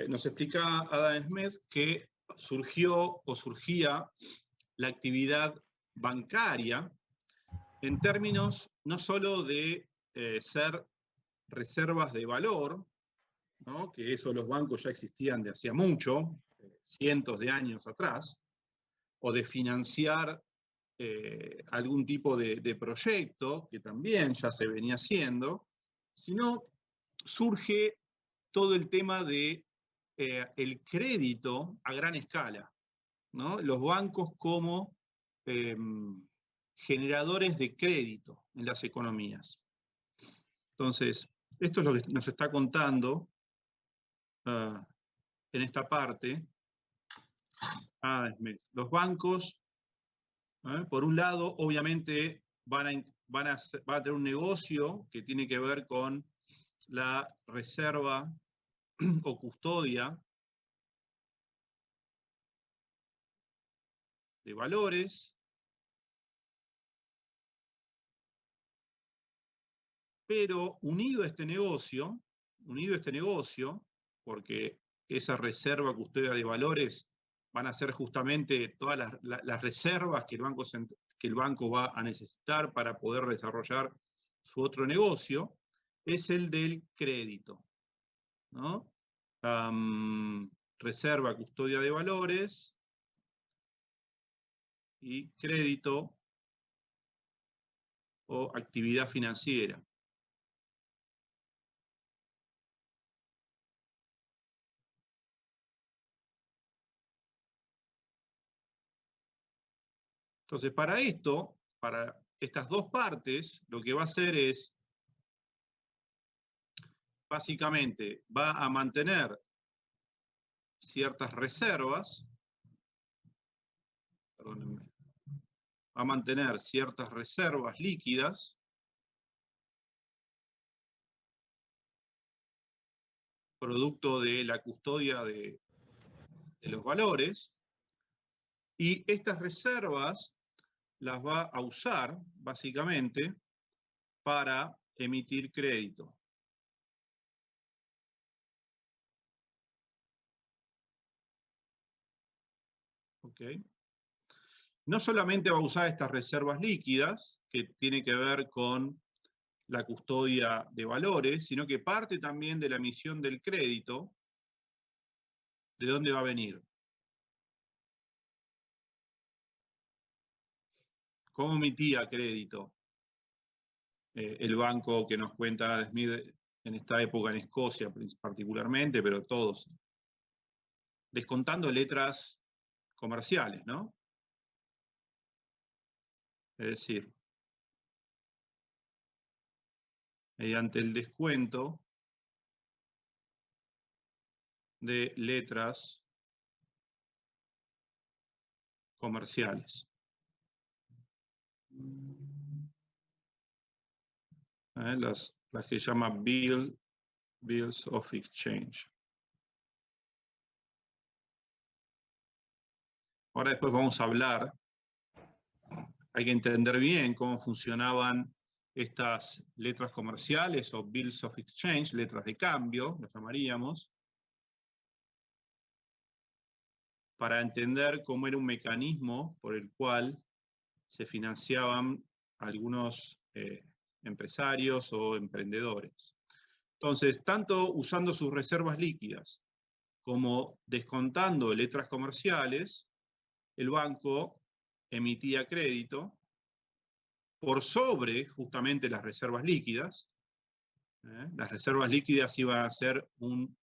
nos explica Adam Smith que surgía la actividad bancaria en términos no solo de ser reservas de valor, ¿no? Que eso los bancos ya existían de hacía mucho, cientos de años atrás, o de financiar algún tipo de proyecto, que también ya se venía haciendo, sino surge todo el tema de el crédito a gran escala, ¿no? Los bancos como generadores de crédito en las economías. Entonces, esto es lo que nos está contando en esta parte. Los bancos, por un lado, obviamente va a tener un negocio que tiene que ver con la reserva o custodia de valores, pero unido a este negocio, porque esa reserva custodia de valores van a ser justamente todas las reservas que el banco va a necesitar para poder desarrollar su otro negocio, es el del crédito, ¿no? Reserva, custodia de valores y crédito o actividad financiera. Entonces, para estas dos partes, lo que va a hacer es, básicamente, va a mantener ciertas reservas, perdónenme, va a mantener ciertas reservas líquidas, producto de la custodia de los valores, y estas reservas las va a usar, básicamente, para emitir crédito. ¿Okay? No solamente va a usar estas reservas líquidas, que tiene que ver con la custodia de valores, sino que parte también de la emisión del crédito. ¿De dónde va a venir? ¿Cómo emitía crédito el banco que nos cuenta Adam Smith en esta época en Escocia particularmente, pero todos? Descontando letras comerciales, ¿no? Es decir, mediante el descuento de letras comerciales. Las que llama Bills of Exchange. Ahora después vamos a hablar, hay que entender bien cómo funcionaban estas letras comerciales o Bills of Exchange, letras de cambio, lo llamaríamos, para entender cómo era un mecanismo por el cual se financiaban algunos empresarios o emprendedores. Entonces, tanto usando sus reservas líquidas como descontando letras comerciales, el banco emitía crédito por sobre justamente las reservas líquidas. Las reservas líquidas iban a ser un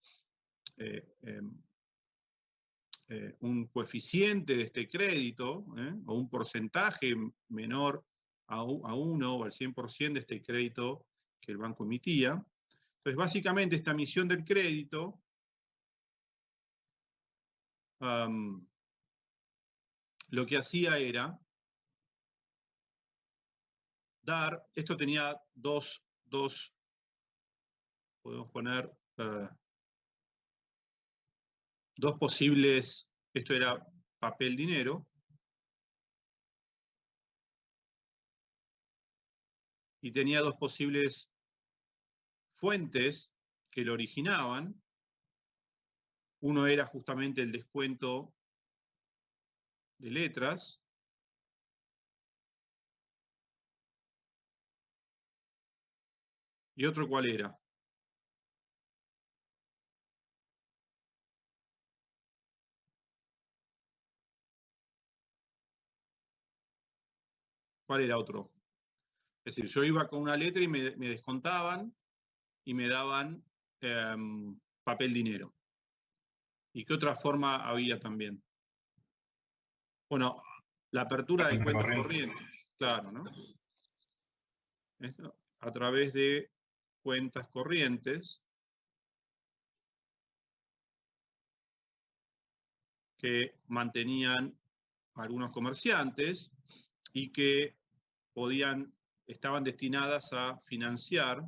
coeficiente de este crédito, o un porcentaje menor a 1 o al 100% de este crédito que el banco emitía. Entonces, básicamente, esta emisión del crédito lo que hacía era dar, esto tenía dos podemos poner dos posibles, esto era papel dinero, y tenía dos posibles fuentes que lo originaban. Uno era justamente el descuento de letras. ¿Y otro cuál era? ¿Cuál era otro? Es decir, yo iba con una letra y me descontaban y me daban papel dinero. ¿Y qué otra forma había también? Bueno, la apertura de cuentas corrientes, claro, ¿no? Esto, a través de cuentas corrientes que mantenían algunos comerciantes y que estaban destinadas a financiar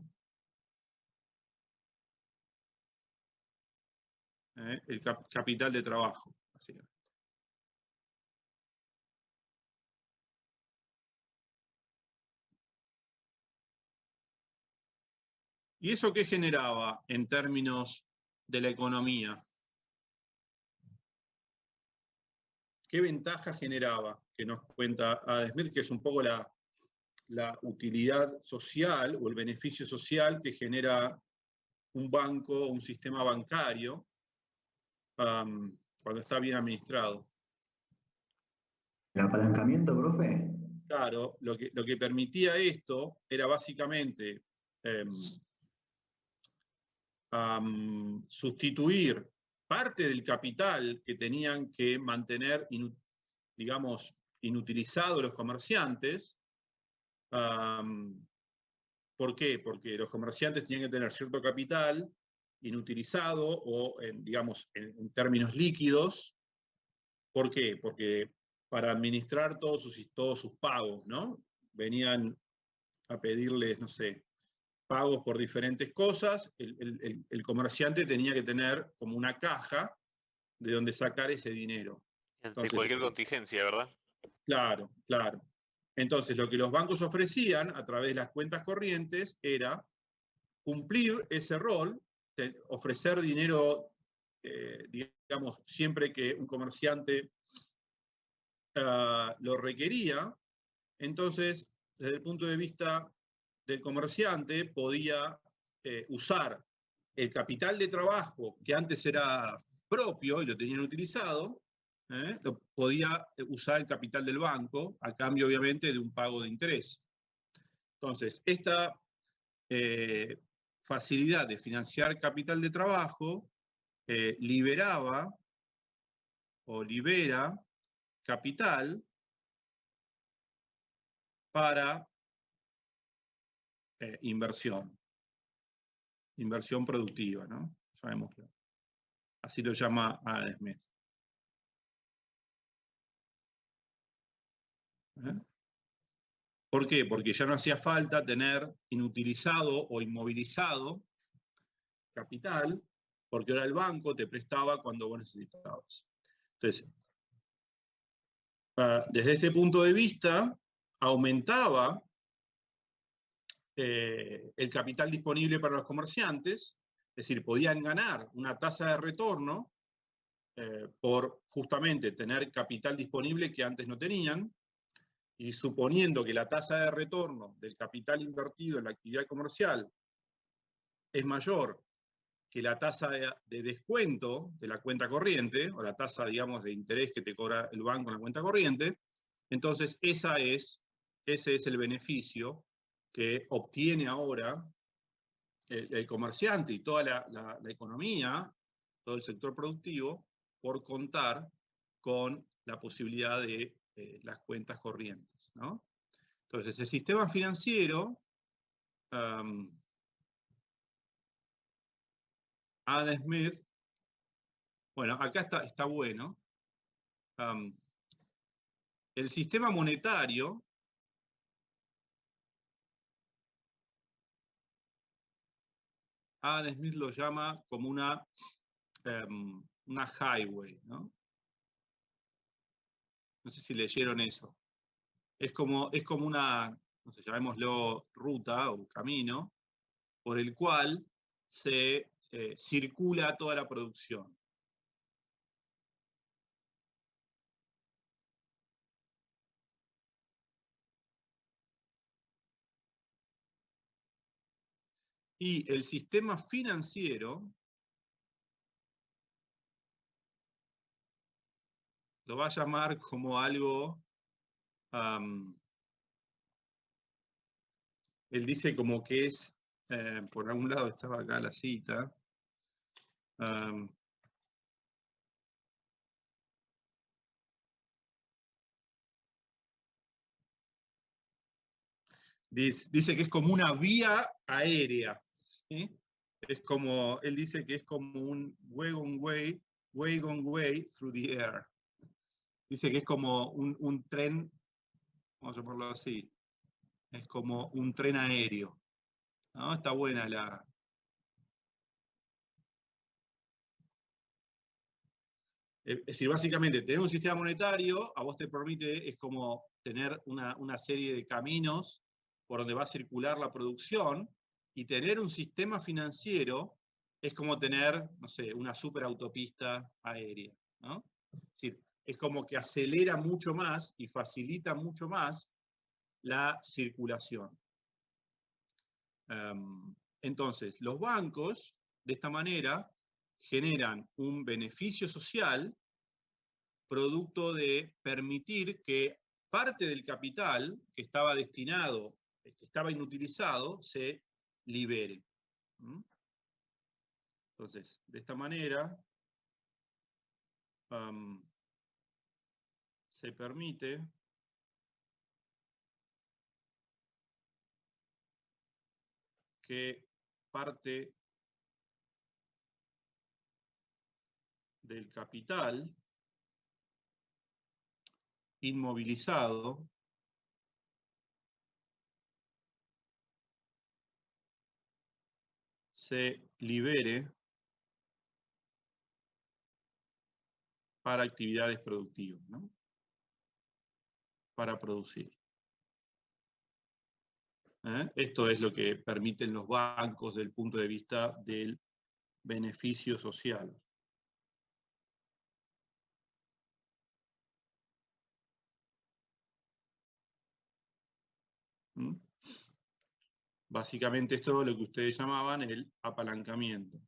el capital de trabajo, básicamente. ¿Y eso qué generaba en términos de la economía? ¿Qué ventaja generaba? Que nos cuenta Adam Smith, que es un poco la utilidad social o el beneficio social que genera un banco, un sistema bancario, cuando está bien administrado. ¿El apalancamiento, profe? Claro, lo que permitía esto era básicamente sustituir parte del capital que tenían que mantener, digamos, inutilizado los comerciantes. ¿Por qué? Porque los comerciantes tenían que tener cierto capital inutilizado o, digamos, en términos líquidos. ¿Por qué? Porque para administrar todos sus pagos, ¿no? Venían a pedirles, no sé, pagos por diferentes cosas, el comerciante tenía que tener como una caja de donde sacar ese dinero. Ante Entonces, cualquier contingencia, ¿verdad? claro, claro. Entonces, lo que los bancos ofrecían a través de las cuentas corrientes era cumplir ese rol, ofrecer dinero, digamos, siempre que un comerciante lo requería. Entonces, desde el punto de vista del comerciante, podía usar el capital de trabajo que antes era propio y lo tenían utilizado, podía usar el capital del banco a cambio, obviamente, de un pago de interés. Entonces, esta facilidad de financiar capital de trabajo liberaba o libera capital para inversión productiva, ¿no? Sabemos que así lo llama Adam Smith. ¿Por qué? Porque ya no hacía falta tener inutilizado o inmovilizado capital, porque ahora el banco te prestaba cuando vos necesitabas. Entonces, desde este punto de vista, aumentaba el capital disponible para los comerciantes, es decir, podían ganar una tasa de retorno por justamente tener capital disponible que antes no tenían, y suponiendo que la tasa de retorno del capital invertido en la actividad comercial es mayor que la tasa de descuento de la cuenta corriente, o la tasa, digamos, de interés que te cobra el banco en la cuenta corriente, entonces ese es el beneficio que obtiene ahora el comerciante y toda la economía, todo el sector productivo, por contar con la posibilidad de las cuentas corrientes, ¿no? Entonces, el sistema financiero, Adam Smith, bueno, acá está bueno. El sistema monetario Adam Smith lo llama como una highway, ¿no? No sé si leyeron eso. Es como una, no sé, llamémoslo ruta o camino, por el cual se circula toda la producción. Y el sistema financiero lo va a llamar como algo, él dice como que es, por algún lado estaba acá la cita, dice que es como una vía aérea, ¿sí? Es como, él dice que es como un wagon way through the air. Dice que es como un tren, vamos a llamarlo así, es como un tren aéreo, ¿no? Está buena la... Es decir, básicamente, tener un sistema monetario a vos te permite, es como tener una serie de caminos por donde va a circular la producción, y tener un sistema financiero es como tener, no sé, una superautopista aérea, ¿no? Es decir, es como que acelera mucho más y facilita mucho más la circulación. Entonces, los bancos, de esta manera, generan un beneficio social producto de permitir que parte del capital que estaba destinado, que estaba inutilizado, se libere. Entonces, de esta manera, se permite que parte del capital inmovilizado se libere para actividades productivas, ¿no? Para producir. Esto es lo que permiten los bancos desde el punto de vista del beneficio social. Básicamente esto es lo que ustedes llamaban el apalancamiento.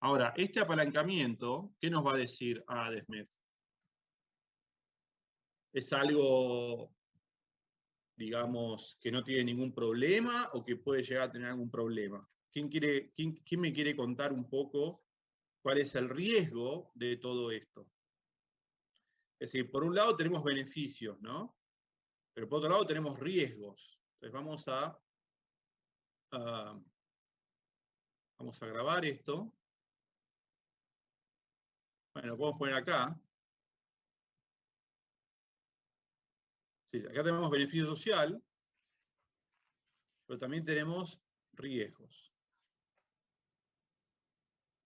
Ahora, este apalancamiento, ¿qué nos va a decir Adam Smith? ¿Es algo, digamos, que no tiene ningún problema o que puede llegar a tener algún problema? ¿Quién me quiere contar un poco cuál es el riesgo de todo esto? Es decir, por un lado tenemos beneficios, ¿no? Pero por otro lado tenemos riesgos. Entonces vamos a grabar esto. Bueno, lo podemos poner acá. Sí, acá tenemos beneficio social, pero también tenemos riesgos.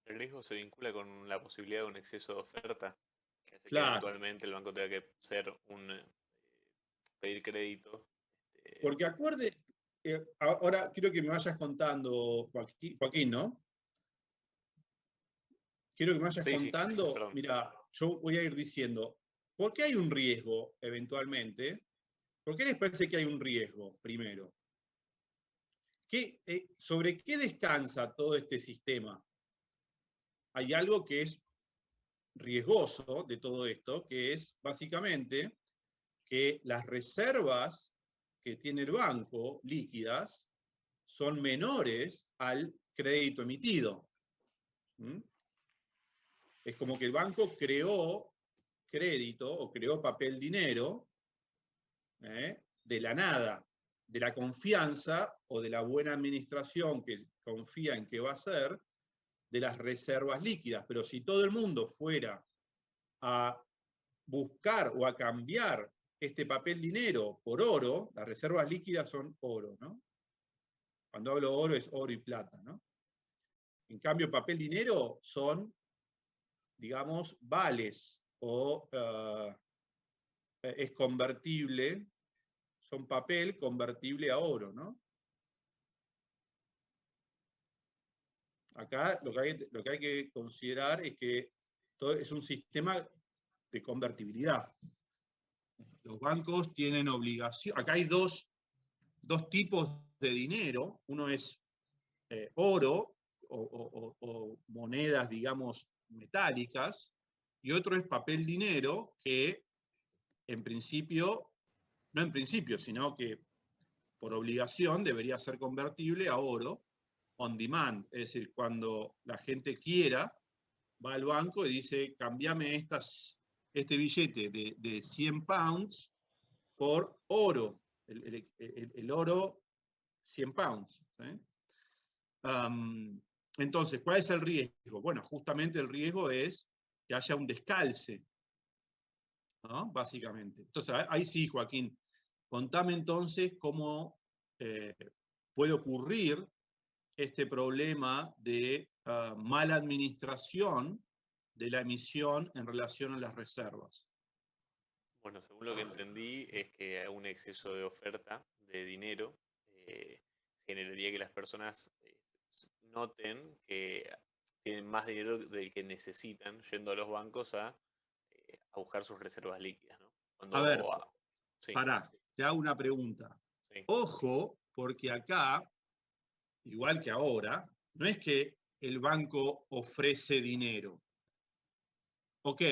El riesgo se vincula con la posibilidad de un exceso de oferta, que hace que Claro. eventualmente el banco tenga que pedir crédito. Porque ahora quiero que me vayas contando, Joaquín, ¿no? Quiero que me vayas contando, perdón. mira, yo voy a ir diciendo, ¿por qué hay un riesgo eventualmente? ¿Por qué les parece que hay un riesgo, primero? ¿Sobre qué descansa todo este sistema? Hay algo que es riesgoso de todo esto, que es básicamente que las reservas que tiene el banco, líquidas, son menores al crédito emitido. Es como que el banco creó crédito o creó papel dinero de la nada, de la confianza o de la buena administración que confía en que va a ser, de las reservas líquidas. Pero si todo el mundo fuera a buscar o a cambiar este papel dinero por oro, las reservas líquidas son oro, ¿no? Cuando hablo oro es oro y plata, ¿no? En cambio, papel dinero son, digamos, vales o es convertible, son papel convertible a oro, ¿no? Acá lo que hay que considerar es que todo es un sistema de convertibilidad. Los bancos tienen obligación, acá hay dos tipos de dinero, uno es oro o monedas, digamos, metálicas, y otro es papel dinero que en principio, no en principio, sino que por obligación debería ser convertible a oro on demand, es decir, cuando la gente quiera, va al banco y dice, cambiame este billete de 100 pounds por oro, el oro 100 pounds. ¿Sí? Entonces, ¿cuál es el riesgo? Bueno, justamente el riesgo es que haya un descalce, ¿no? Básicamente. Entonces, ahí sí, Joaquín, contame entonces cómo puede ocurrir este problema de mala administración de la emisión en relación a las reservas. Bueno, según lo que entendí, es que hay un exceso de oferta de dinero generaría que las personas noten que tienen más dinero del que necesitan yendo a los bancos a buscar sus reservas líquidas, ¿no? A ver, Sí, pará, te hago una pregunta. sí, Ojo, porque acá, igual que ahora, no es que el banco ofrece dinero. Ok,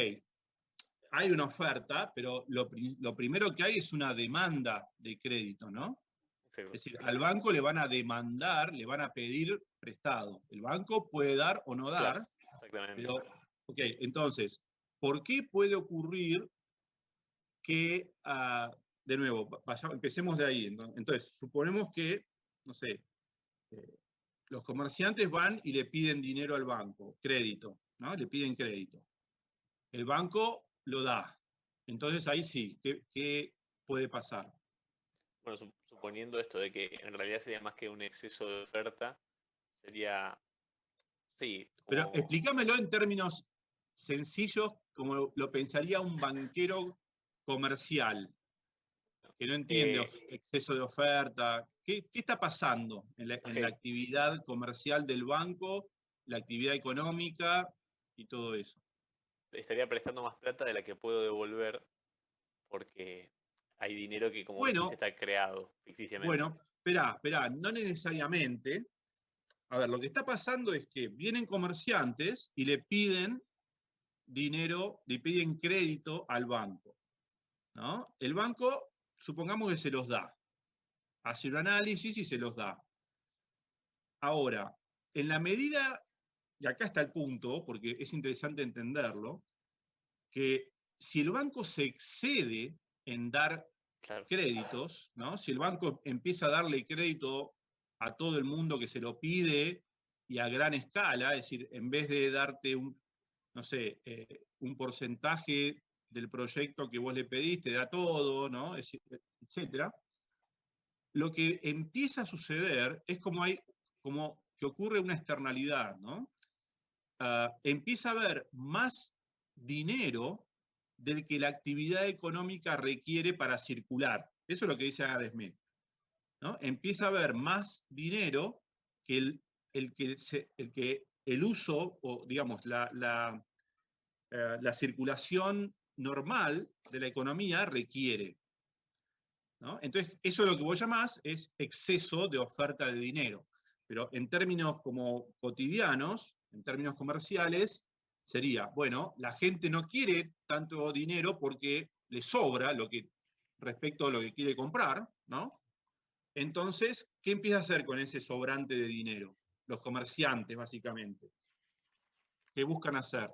hay una oferta, pero lo primero que hay es una demanda de crédito, ¿no? exacto. Es decir, al banco le van a demandar, le van a pedir prestado. El banco puede dar o no Claro, dar, exactamente. pero, ok, entonces, ¿por qué puede ocurrir que, de nuevo, empecemos de ahí? Entonces, suponemos que, no sé, los comerciantes van y le piden dinero al banco, crédito, ¿no? Le piden crédito. El banco lo da. Entonces ahí sí, ¿qué puede pasar? Bueno, suponiendo esto de que en realidad sería más que un exceso de oferta, sería, sí, Pero como, explícamelo en términos sencillos, como lo pensaría un banquero comercial, que no entiende eh, exceso de oferta. ¿Qué está pasando en la ok, actividad comercial del banco, la actividad económica y todo eso? estaría prestando más plata de la que puedo devolver porque hay dinero que, como dijiste, Bueno, está creado ficticiamente. bueno, esperá, no necesariamente. A ver, lo que está pasando es que vienen comerciantes y le piden dinero, le piden crédito al banco, ¿no? El banco, supongamos que se los da, hace un análisis y se los da. Ahora, en la medida, y acá está el punto, porque es interesante entenderlo, que si el banco se excede en dar Claro, créditos, ¿no? Si el banco empieza a darle crédito a todo el mundo que se lo pide y a gran escala, es decir, en vez de darte no sé, un porcentaje del proyecto que vos le pediste, da todo, ¿no? Etcétera. Lo que empieza a suceder es como que ocurre una externalidad, ¿no? Empieza a haber más dinero del que la actividad económica requiere para circular. Eso es lo que dice Adam Smith, ¿no? Empieza a haber más dinero que el uso, o digamos, la circulación normal de la economía requiere, ¿no? Entonces, eso es lo que vos llamás es exceso de oferta de dinero. Pero en términos como cotidianos, en términos comerciales, sería, bueno, la gente no quiere tanto dinero porque le sobra respecto a lo que quiere comprar, ¿no? Entonces, ¿qué empieza a hacer con ese sobrante de dinero? Los comerciantes, básicamente. ¿Qué buscan hacer?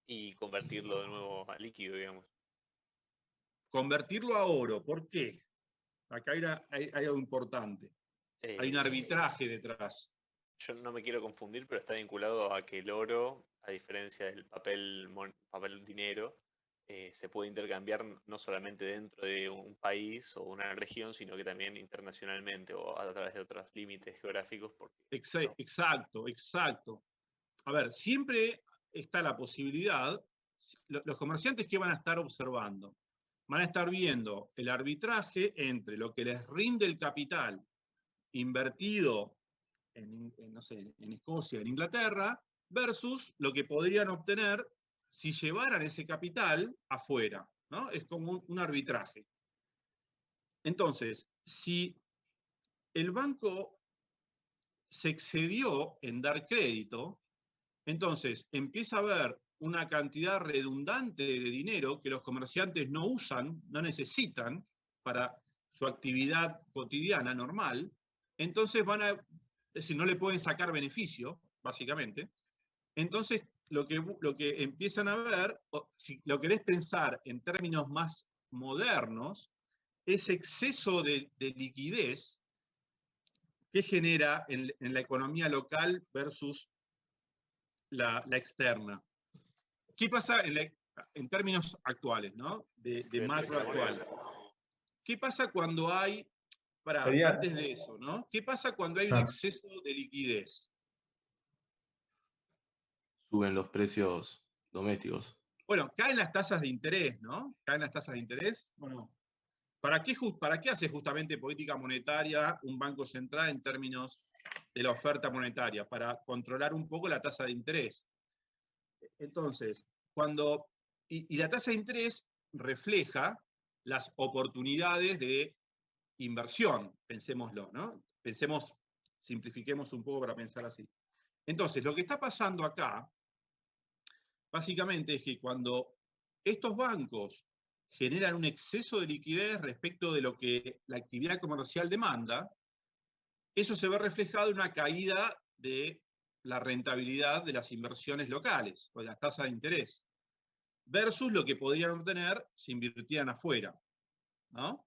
y convertirlo de nuevo a líquido, digamos. Convertirlo a oro. ¿Por qué? Acá hay algo importante. Hay un Eh, arbitraje detrás. yo no me quiero confundir, pero está vinculado a que el oro, a diferencia del papel dinero, se puede intercambiar no solamente dentro de un país o una región, sino que también internacionalmente o a través de otros límites geográficos, porque, ¿no? Exacto, exacto. A ver, siempre está la posibilidad, los comerciantes que van a estar observando, van a estar viendo el arbitraje entre lo que les rinde el capital invertido no sé, en Escocia, en Inglaterra, versus lo que podrían obtener si llevaran ese capital afuera, ¿no? Es como un arbitraje. Entonces, si el banco se excedió en dar crédito, entonces empieza a haber una cantidad redundante de dinero que los comerciantes no usan, no necesitan para su actividad cotidiana normal, entonces van a, es decir, no le pueden sacar beneficio, básicamente. Entonces, lo que empiezan a ver, si lo querés pensar en términos más modernos, es exceso de liquidez que genera en la economía local versus la externa. ¿Qué pasa en términos actuales, ¿no? De macro actual? ¿Qué pasa cuando hay, antes de eso, ¿no? ¿Qué pasa cuando hay un exceso de liquidez? Suben los precios domésticos. Bueno, caen las tasas de interés, ¿no? Caen las tasas de interés, ¿o no? ¿Para qué hace justamente política monetaria un banco central en términos de la oferta monetaria? Para controlar un poco la tasa de interés. Entonces, y la tasa de interés refleja las oportunidades de inversión, pensémoslo, ¿no? Simplifiquemos un poco para pensar así. Entonces, lo que está pasando acá, básicamente es que cuando estos bancos generan un exceso de liquidez respecto de lo que la actividad comercial demanda, eso se ve reflejado en una caída de la rentabilidad de las inversiones locales, o de las tasas de interés, versus lo que podrían obtener si invirtieran afuera, ¿no?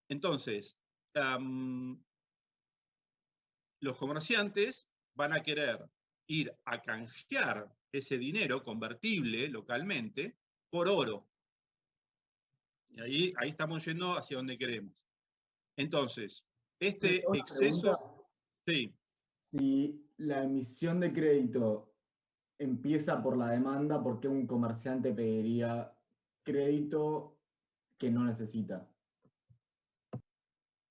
Entonces, los comerciantes van a querer ir a canjear ese dinero convertible localmente por oro. Y ahí estamos yendo hacia donde queremos. Entonces, este exceso... Sí. Si la emisión de crédito empieza por la demanda, ¿por qué un comerciante pediría crédito que no necesita?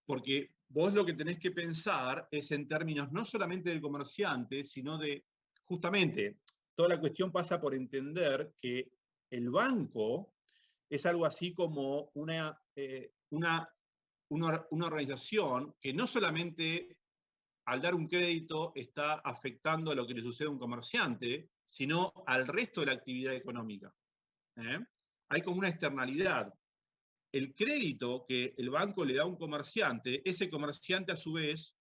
Porque vos lo que tenés que pensar es en términos no solamente del comerciante, sino de, justamente, toda la cuestión pasa por entender que el banco es algo así como una organización que no solamente al dar un crédito está afectando a lo que le sucede a un comerciante, sino al resto de la actividad económica. Hay como una externalidad. El crédito que el banco le da a un comerciante, ese comerciante a su vez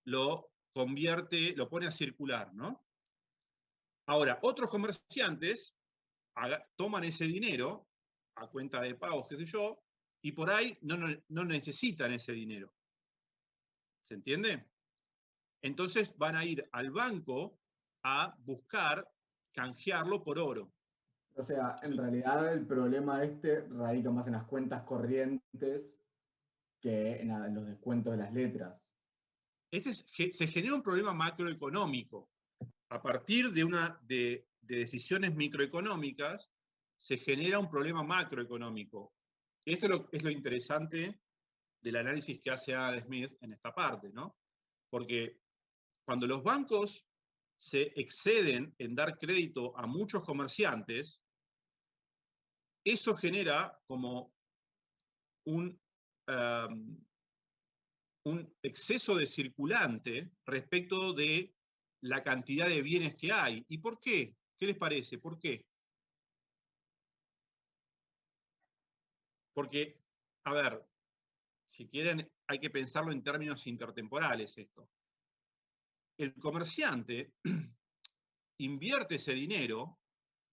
lo convierte, lo pone a circular, ¿no? Ahora, otros comerciantes toman ese dinero a cuenta de pagos, qué sé yo, y por ahí no necesitan ese dinero. ¿Se entiende? Entonces van a ir al banco a buscar canjearlo por oro. O sea, en realidad el problema radica más en las cuentas corrientes que en los descuentos de las letras. Se genera un problema macroeconómico. A partir de decisiones microeconómicas, se genera un problema macroeconómico. Esto es lo interesante del análisis que hace Adam Smith en esta parte, ¿no? Porque cuando los bancos se exceden en dar crédito a muchos comerciantes, eso genera como un exceso de circulante respecto de la cantidad de bienes que hay. ¿Y por qué? ¿Qué les parece? ¿Por qué? Porque, a ver, si quieren, hay que pensarlo en términos intertemporales esto. El comerciante invierte ese dinero,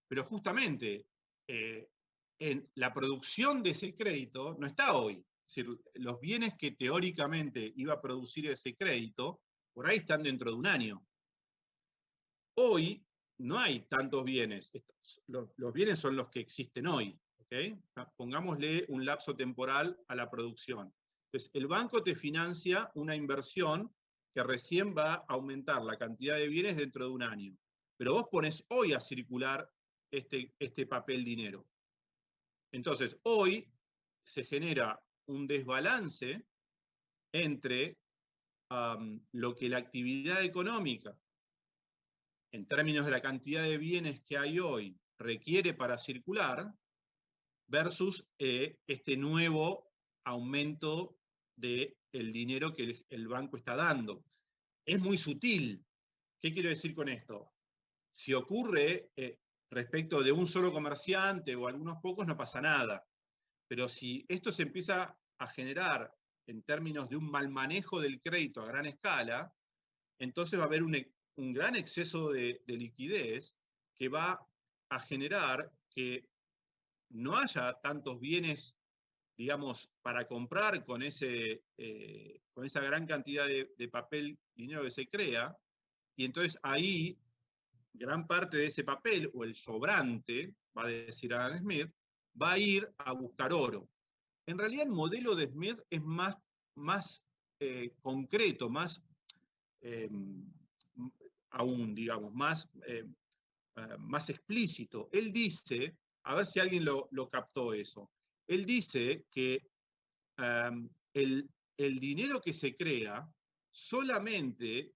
pero justamente en la producción de ese crédito no está hoy. Es decir, los bienes que teóricamente iba a producir ese crédito, por ahí están dentro de un año. Hoy no hay tantos bienes. Los bienes son los que existen hoy. ¿Okay? Pongámosle un lapso temporal a la producción. Entonces, el banco te financia una inversión que recién va a aumentar la cantidad de bienes dentro de un año. Pero vos pones hoy a circular este papel dinero. Entonces, hoy se genera un desbalance entre lo que la actividad económica, en términos de la cantidad de bienes que hay hoy, requiere para circular, versus este nuevo aumento del dinero que el banco está dando. Es muy sutil. ¿Qué quiero decir con esto? Si ocurre respecto de un solo comerciante o algunos pocos, no pasa nada. Pero si esto se empieza a generar en términos de un mal manejo del crédito a gran escala, entonces va a haber un gran exceso de liquidez que va a generar que no haya tantos bienes, digamos, para comprar con esa gran cantidad de papel, dinero que se crea, y entonces ahí gran parte de ese papel, o el sobrante, va a decir Adam Smith, va a ir a buscar oro. En realidad el modelo de Smith es más concreto, más aún, digamos, más explícito. Él dice, a ver si alguien lo captó eso, él dice que el dinero que se crea solamente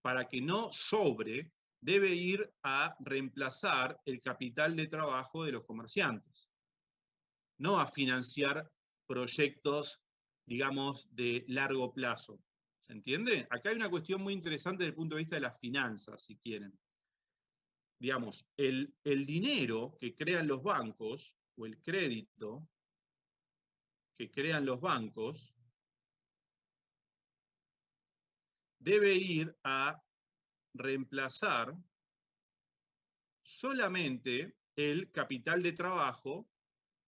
para que no sobre debe ir a reemplazar el capital de trabajo de los comerciantes, no a financiar proyectos, digamos, de largo plazo. ¿Se entiende? Acá hay una cuestión muy interesante desde el punto de vista de las finanzas, si quieren. Digamos, el dinero que crean los bancos, o el crédito que crean los bancos, debe ir a reemplazar solamente el capital de trabajo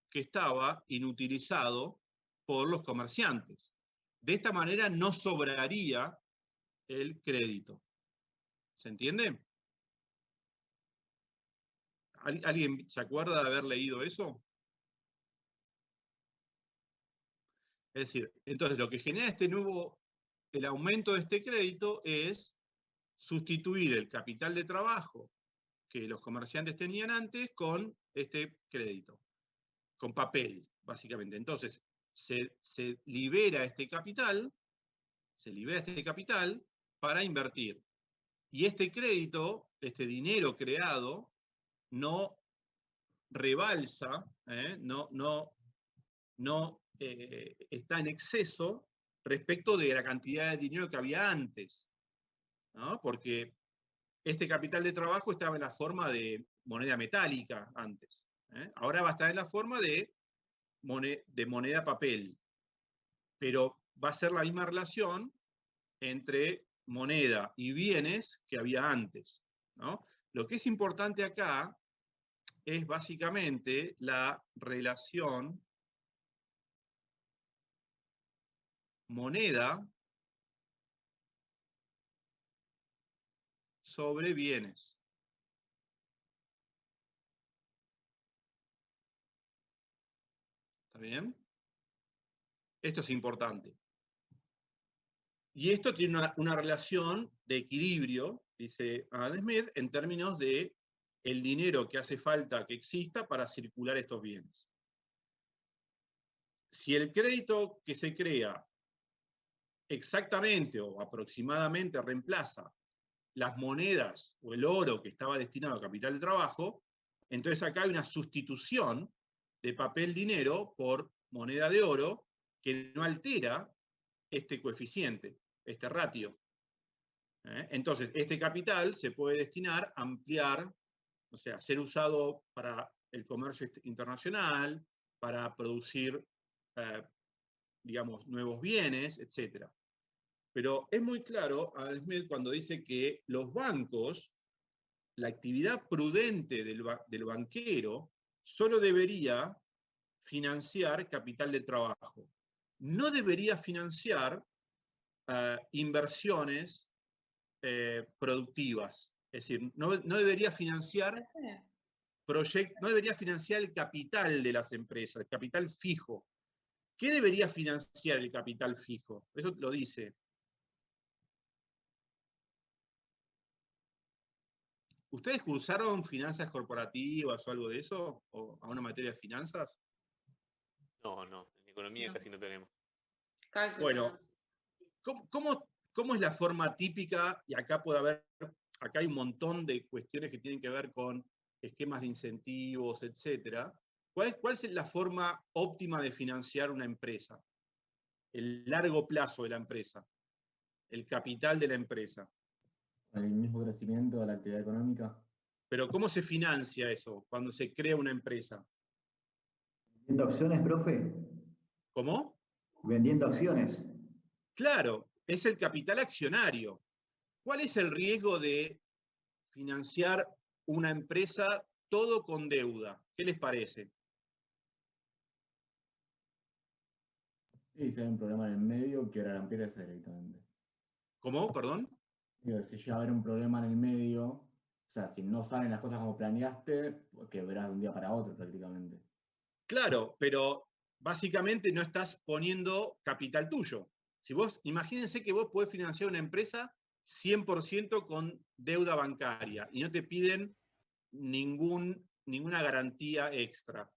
que estaba inutilizado por los comerciantes. De esta manera no sobraría el crédito. ¿Se entiende? ¿Alguien se acuerda de haber leído eso? Es decir, entonces lo que genera el aumento de este crédito es sustituir el capital de trabajo que los comerciantes tenían antes con este crédito, con papel, básicamente. Entonces, se libera este capital para invertir. Y este crédito, este dinero creado, no rebalsa, no está en exceso respecto de la cantidad de dinero que había antes, ¿no? Porque este capital de trabajo estaba en la forma de moneda metálica antes. Ahora va a estar en la forma de moneda papel, pero va a ser la misma relación entre moneda y bienes que había antes, ¿no? Lo que es importante acá es básicamente la relación moneda sobre bienes. ¿Está bien? Esto es importante. Y esto tiene una relación de equilibrio, dice Adam Smith, en términos de el dinero que hace falta que exista para circular estos bienes. Si el crédito que se crea exactamente o aproximadamente reemplaza las monedas o el oro que estaba destinado a capital de trabajo, entonces acá hay una sustitución de papel dinero por moneda de oro que no altera este coeficiente, este ratio. Entonces, este capital se puede destinar a ampliar, o sea, ser usado para el comercio internacional, para producir, digamos, nuevos bienes, etc. Pero es muy claro Adam Smith cuando dice que los bancos, la actividad prudente del banquero, solo debería financiar capital de trabajo. No debería financiar inversiones productivas. Es decir, no debería financiar no debería financiar el capital de las empresas, el capital fijo. ¿Qué debería financiar el capital fijo? Eso lo dice. ¿Ustedes cursaron finanzas corporativas o algo de eso? ¿O a una materia de finanzas? No, en economía No. casi no tenemos. Cálculo. Bueno, ¿cómo es la forma típica? Y acá hay un montón de cuestiones que tienen que ver con esquemas de incentivos, etcétera. ¿Cuál es la forma óptima de financiar una empresa? El largo plazo de la empresa, el capital de la empresa. El mismo crecimiento de la actividad económica. Pero ¿cómo se financia eso cuando se crea una empresa? ¿Vendiendo acciones, profe? ¿Cómo? ¿Vendiendo acciones? Claro, es el capital accionario. ¿Cuál es el riesgo de financiar una empresa todo con deuda? ¿Qué les parece? Y si hay un problema en el medio, quiebra la empresa directamente. ¿Cómo? ¿Perdón? Digo, si llega a haber un problema en el medio, o sea, si no salen las cosas como planeaste, quebrás de un día para otro prácticamente. Claro, pero básicamente no estás poniendo capital tuyo. Si vos, imagínense que vos podés financiar una empresa 100% con deuda bancaria y no te piden ninguna garantía extra,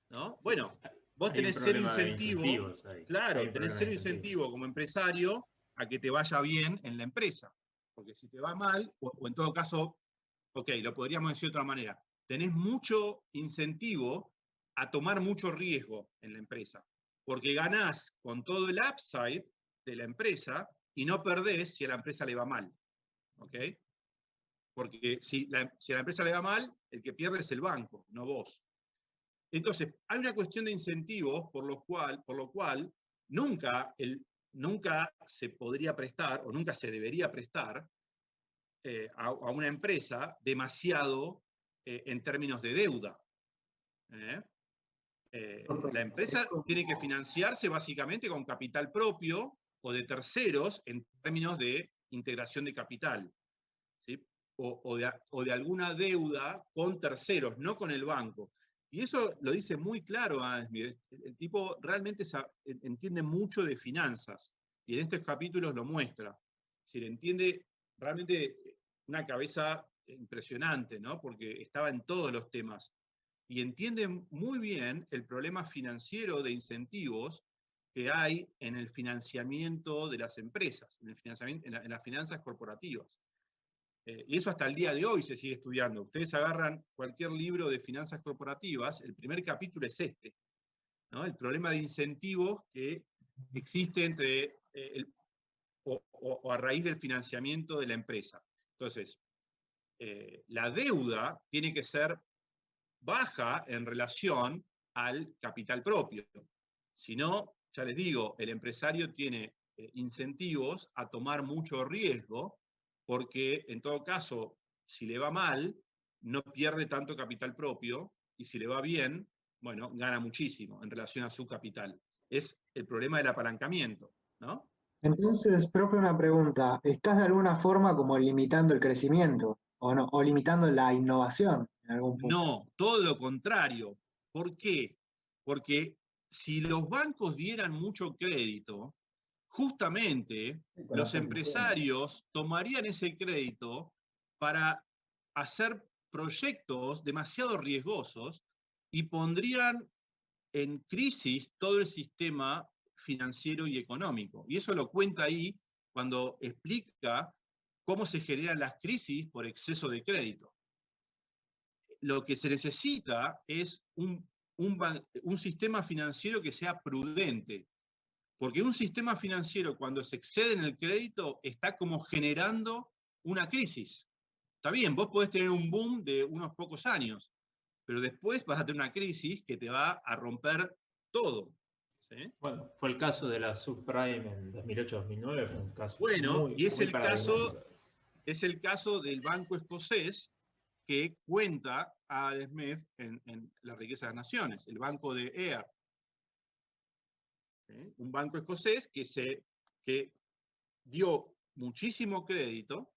¿no? Bueno, vos Hay un tenés cero problema de incentivo, incentivos ahí. Hay claro, un tenés problema de cero incentivos. incentivo como empresario a que te vaya bien en la empresa. Porque si te va mal, o en todo caso, ok, lo podríamos decir de otra manera, tenés mucho incentivo a tomar mucho riesgo en la empresa, porque ganás con todo el upside de la empresa y no perdés si a la empresa le va mal, ¿ok? Porque si a la empresa le va mal, el que pierde es el banco, no vos. Entonces, hay una cuestión de incentivos por lo cual nunca, nunca se podría prestar, o nunca se debería prestar, a una empresa demasiado en términos de deuda. La empresa tiene que financiarse básicamente con capital propio o de terceros en términos de integración de capital, ¿sí? O de alguna deuda con terceros, no con el banco. Y eso lo dice muy claro Adam Smith. El tipo realmente entiende mucho de finanzas, y en estos capítulos lo muestra. Es decir, entiende realmente una cabeza impresionante, ¿no? Porque estaba en todos los temas. Y entiende muy bien el problema financiero de incentivos que hay en el financiamiento de las empresas, en las finanzas corporativas. Y eso hasta el día de hoy se sigue estudiando. Ustedes agarran cualquier libro de finanzas corporativas, el primer capítulo es este, ¿no? El problema de incentivos que existe entre, o a raíz del financiamiento de la empresa. Entonces, la deuda tiene que ser baja en relación al capital propio. Si no, ya les digo, el empresario tiene incentivos a tomar mucho riesgo, porque en todo caso, si le va mal, no pierde tanto capital propio, y si le va bien, bueno, gana muchísimo en relación a su capital. Es el problema del apalancamiento, ¿no? Entonces, profe, una pregunta. ¿Estás de alguna forma como limitando el crecimiento o no? ¿O limitando la innovación en algún punto? No, todo lo contrario. ¿Por qué? Porque si los bancos dieran mucho crédito, justamente los empresarios tomarían ese crédito para hacer proyectos demasiado riesgosos y pondrían en crisis todo el sistema financiero y económico. Y eso lo cuenta ahí cuando explica cómo se generan las crisis por exceso de crédito. Lo que se necesita es un sistema financiero que sea prudente, porque un sistema financiero cuando se excede en el crédito está como generando una crisis. Está bien, vos podés tener un boom de unos pocos años, pero después vas a tener una crisis que te va a romper todo, ¿sí? Bueno, fue el caso de la subprime en 2008-2009, fue un caso Bueno, muy, y es muy el paradigmático. caso del banco escocés que cuenta a Adam Smith en La riqueza de las naciones, el banco de Ayr. ¿Sí? Un banco escocés que dio muchísimo crédito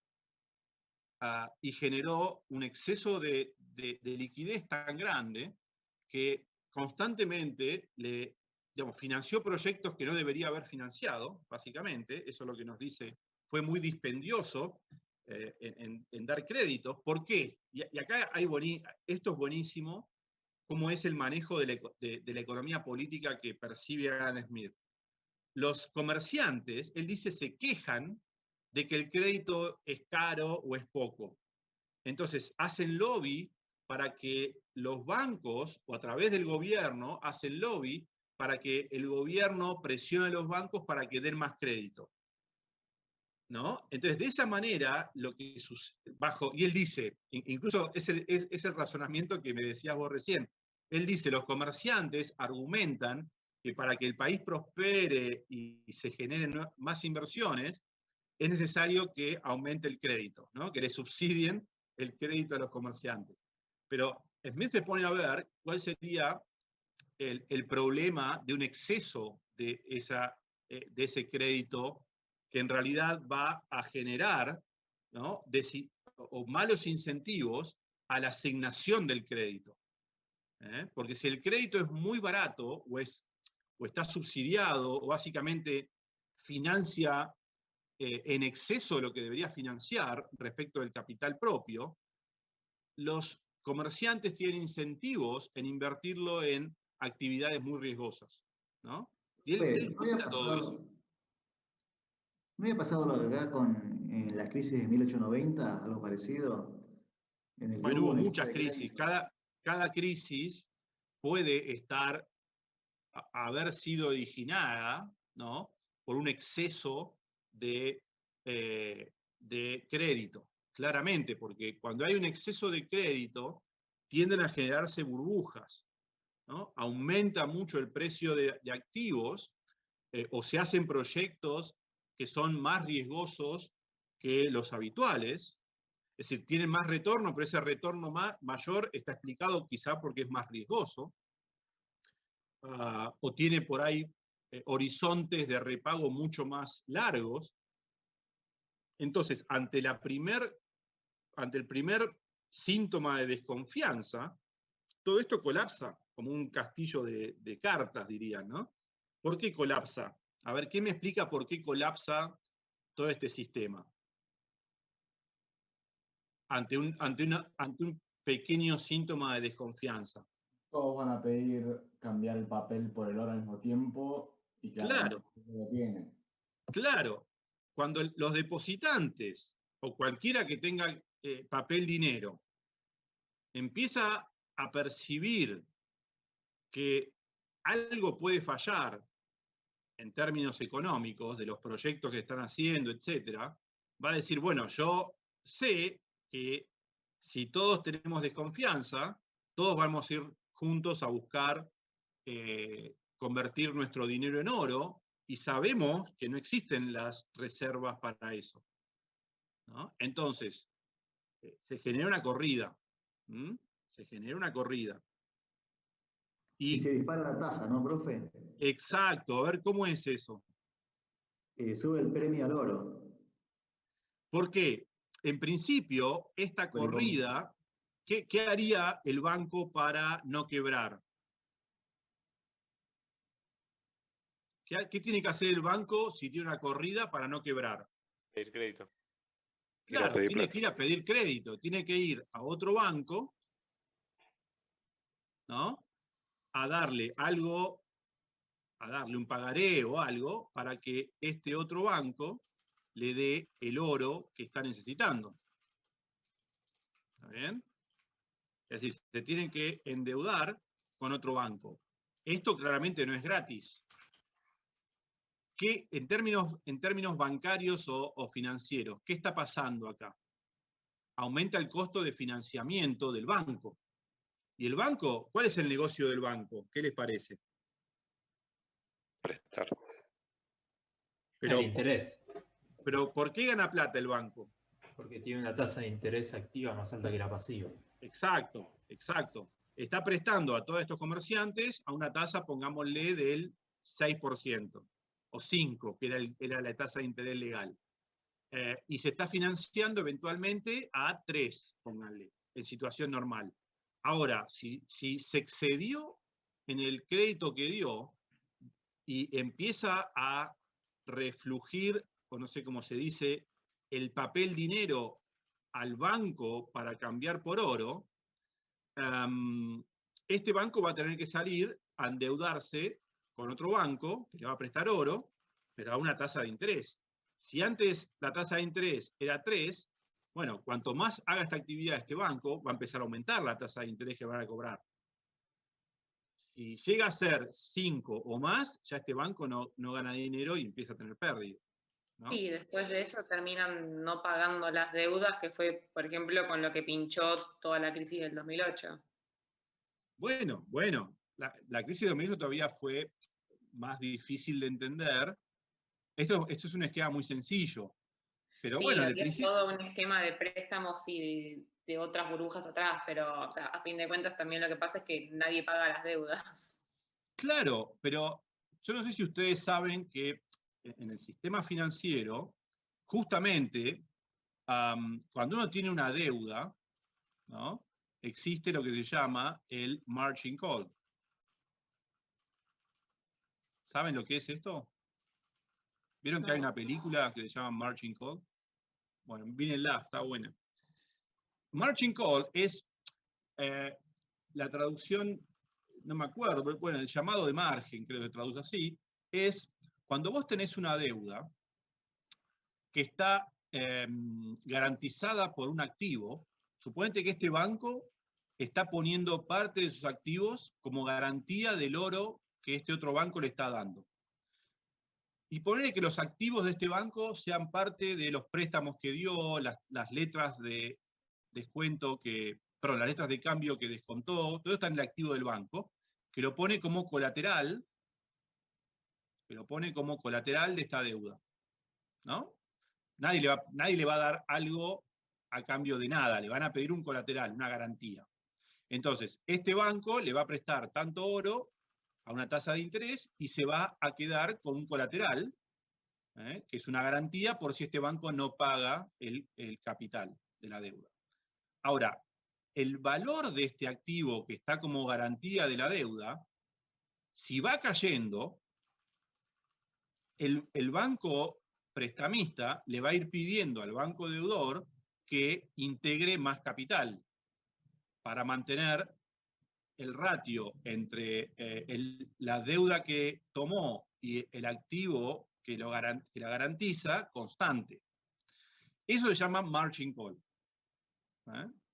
y generó un exceso de liquidez tan grande que constantemente financió proyectos que no debería haber financiado, básicamente. Eso es lo que nos dice. Fue muy dispendioso en dar créditos. ¿Por qué? Y acá esto es buenísimo, cómo es el manejo de la economía política que percibe Adam Smith. Los comerciantes, él dice, se quejan de que el crédito es caro o es poco. Entonces, hacen lobby para que los bancos, o a través del gobierno, hacen lobby para que el gobierno presione a los bancos para que den más crédito, ¿no? Entonces, de esa manera, lo que y él dice, incluso es el razonamiento que me decías vos recién, él dice, los comerciantes argumentan que para que el país prospere y se generen más inversiones, es necesario que aumente el crédito, ¿no? Que le subsidien el crédito a los comerciantes. Pero Smith se pone a ver cuál sería el problema de un exceso de ese crédito que en realidad va a generar, ¿no? o malos incentivos a la asignación del crédito. Porque si el crédito es muy barato o está subsidiado o básicamente financia en exceso de lo que debería financiar respecto del capital propio, los comerciantes tienen incentivos en invertirlo en actividades muy riesgosas, ¿no? Y él cuenta todo eso. ¿No había pasado lo de acá con la crisis de 1890, algo parecido? Bueno, hubo muchas crisis. Cada crisis puede haber sido originada, ¿no? Por un exceso de crédito, claramente, porque cuando hay un exceso de crédito, tienden a generarse burbujas, ¿no? Aumenta mucho el precio de activos, o se hacen proyectos que son más riesgosos que los habituales, es decir, tienen más retorno, pero ese retorno mayor está explicado quizá porque es más riesgoso, o tiene por ahí horizontes de repago mucho más largos. Entonces, ante el primer síntoma de desconfianza, todo esto colapsa como un castillo de cartas, dirían, ¿no? ¿Por qué colapsa? A ver, ¿qué me explica por qué colapsa todo este sistema? Ante un pequeño síntoma de desconfianza. Todos van a pedir cambiar el papel por el oro al mismo tiempo y Claro, lo tiene. claro. Cuando los depositantes o cualquiera que tenga papel dinero empieza a percibir que algo puede fallar en términos económicos de los proyectos que están haciendo, etcétera, va a decir, bueno, yo sé que si todos tenemos desconfianza, todos vamos a ir juntos a buscar convertir nuestro dinero en oro, y sabemos que no existen las reservas para eso, ¿no? Entonces, se genera una corrida. Se genera una corrida. Y se dispara la tasa, ¿no, profe? Exacto, a ver, ¿cómo es eso? Sube el premio al oro. ¿Por qué? En principio, esta corrida, ¿qué haría el banco para no quebrar? ¿Qué tiene que hacer el banco si tiene una corrida para no quebrar? Pedir crédito. Claro, tiene que ir a pedir crédito, tiene que ir a otro banco, ¿no? A darle algo, a darle un pagaré o algo para que este otro banco le dé el oro que está necesitando. ¿Está bien? Es decir, se tienen que endeudar con otro banco. Esto claramente no es gratis. ¿Qué, en términos bancarios o financieros, qué está pasando acá? Aumenta el costo de financiamiento del banco. ¿Y el banco? ¿Cuál es el negocio del banco? ¿Qué les parece? Prestar. El interés. Pero ¿por qué gana plata el banco? Porque tiene una tasa de interés activa más alta que la pasiva. Exacto, exacto. Está prestando a todos estos comerciantes a una tasa, pongámosle, del 6%, o 5%, que era la tasa de interés legal. Y se está financiando eventualmente a 3%, pónganle, en situación normal. Ahora, si se excedió en el crédito que dio y empieza a reflugir, o no sé cómo se dice, el papel dinero al banco para cambiar por oro, este banco va a tener que salir a endeudarse con otro banco que le va a prestar oro, pero a una tasa de interés. Si antes la tasa de interés era 3, Bueno, cuanto más haga esta actividad este banco, va a empezar a aumentar la tasa de interés que van a cobrar. Si llega a ser 5 o más, ya este banco no gana dinero y empieza a tener pérdida, ¿no? Sí, después de eso terminan no pagando las deudas, que fue, por ejemplo, con lo que pinchó toda la crisis del 2008. Bueno, la crisis de 2008 todavía fue más difícil de entender. Esto es un esquema muy sencillo. Pero Sí, bueno, había todo un esquema de préstamos y de otras burbujas atrás, pero o sea, a fin de cuentas también lo que pasa es que nadie paga las deudas. claro, pero yo no sé si ustedes saben que en el sistema financiero, justamente, cuando uno tiene una deuda, ¿no? Existe lo que se llama el margin call. ¿Saben lo que es esto? ¿Vieron que hay una película que se llama Margin Call? Bueno, mírenla, está buena. Margin Call es la traducción, no me acuerdo, pero bueno, el llamado de margen, creo que se traduce así, es cuando vos tenés una deuda que está garantizada por un activo, suponete que este banco está poniendo parte de sus activos como garantía del oro que este otro banco le está dando. Y ponerle que los activos de este banco sean parte de los préstamos que dio, las letras de descuento perdón, las letras de cambio que descontó, todo está en el activo del banco, que lo pone como colateral, de esta deuda, ¿no? Nadie le va a dar algo a cambio de nada, le van a pedir un colateral, una garantía. Entonces, este banco le va a prestar tanto oro a una tasa de interés y se va a quedar con un colateral, que es una garantía por si este banco no paga el capital de la deuda. Ahora, el valor de este activo que está como garantía de la deuda, si va cayendo, el banco prestamista le va a ir pidiendo al banco deudor que integre más capital para mantener el ratio entre la deuda que tomó y el activo que la garantiza constante. Eso se llama margin call,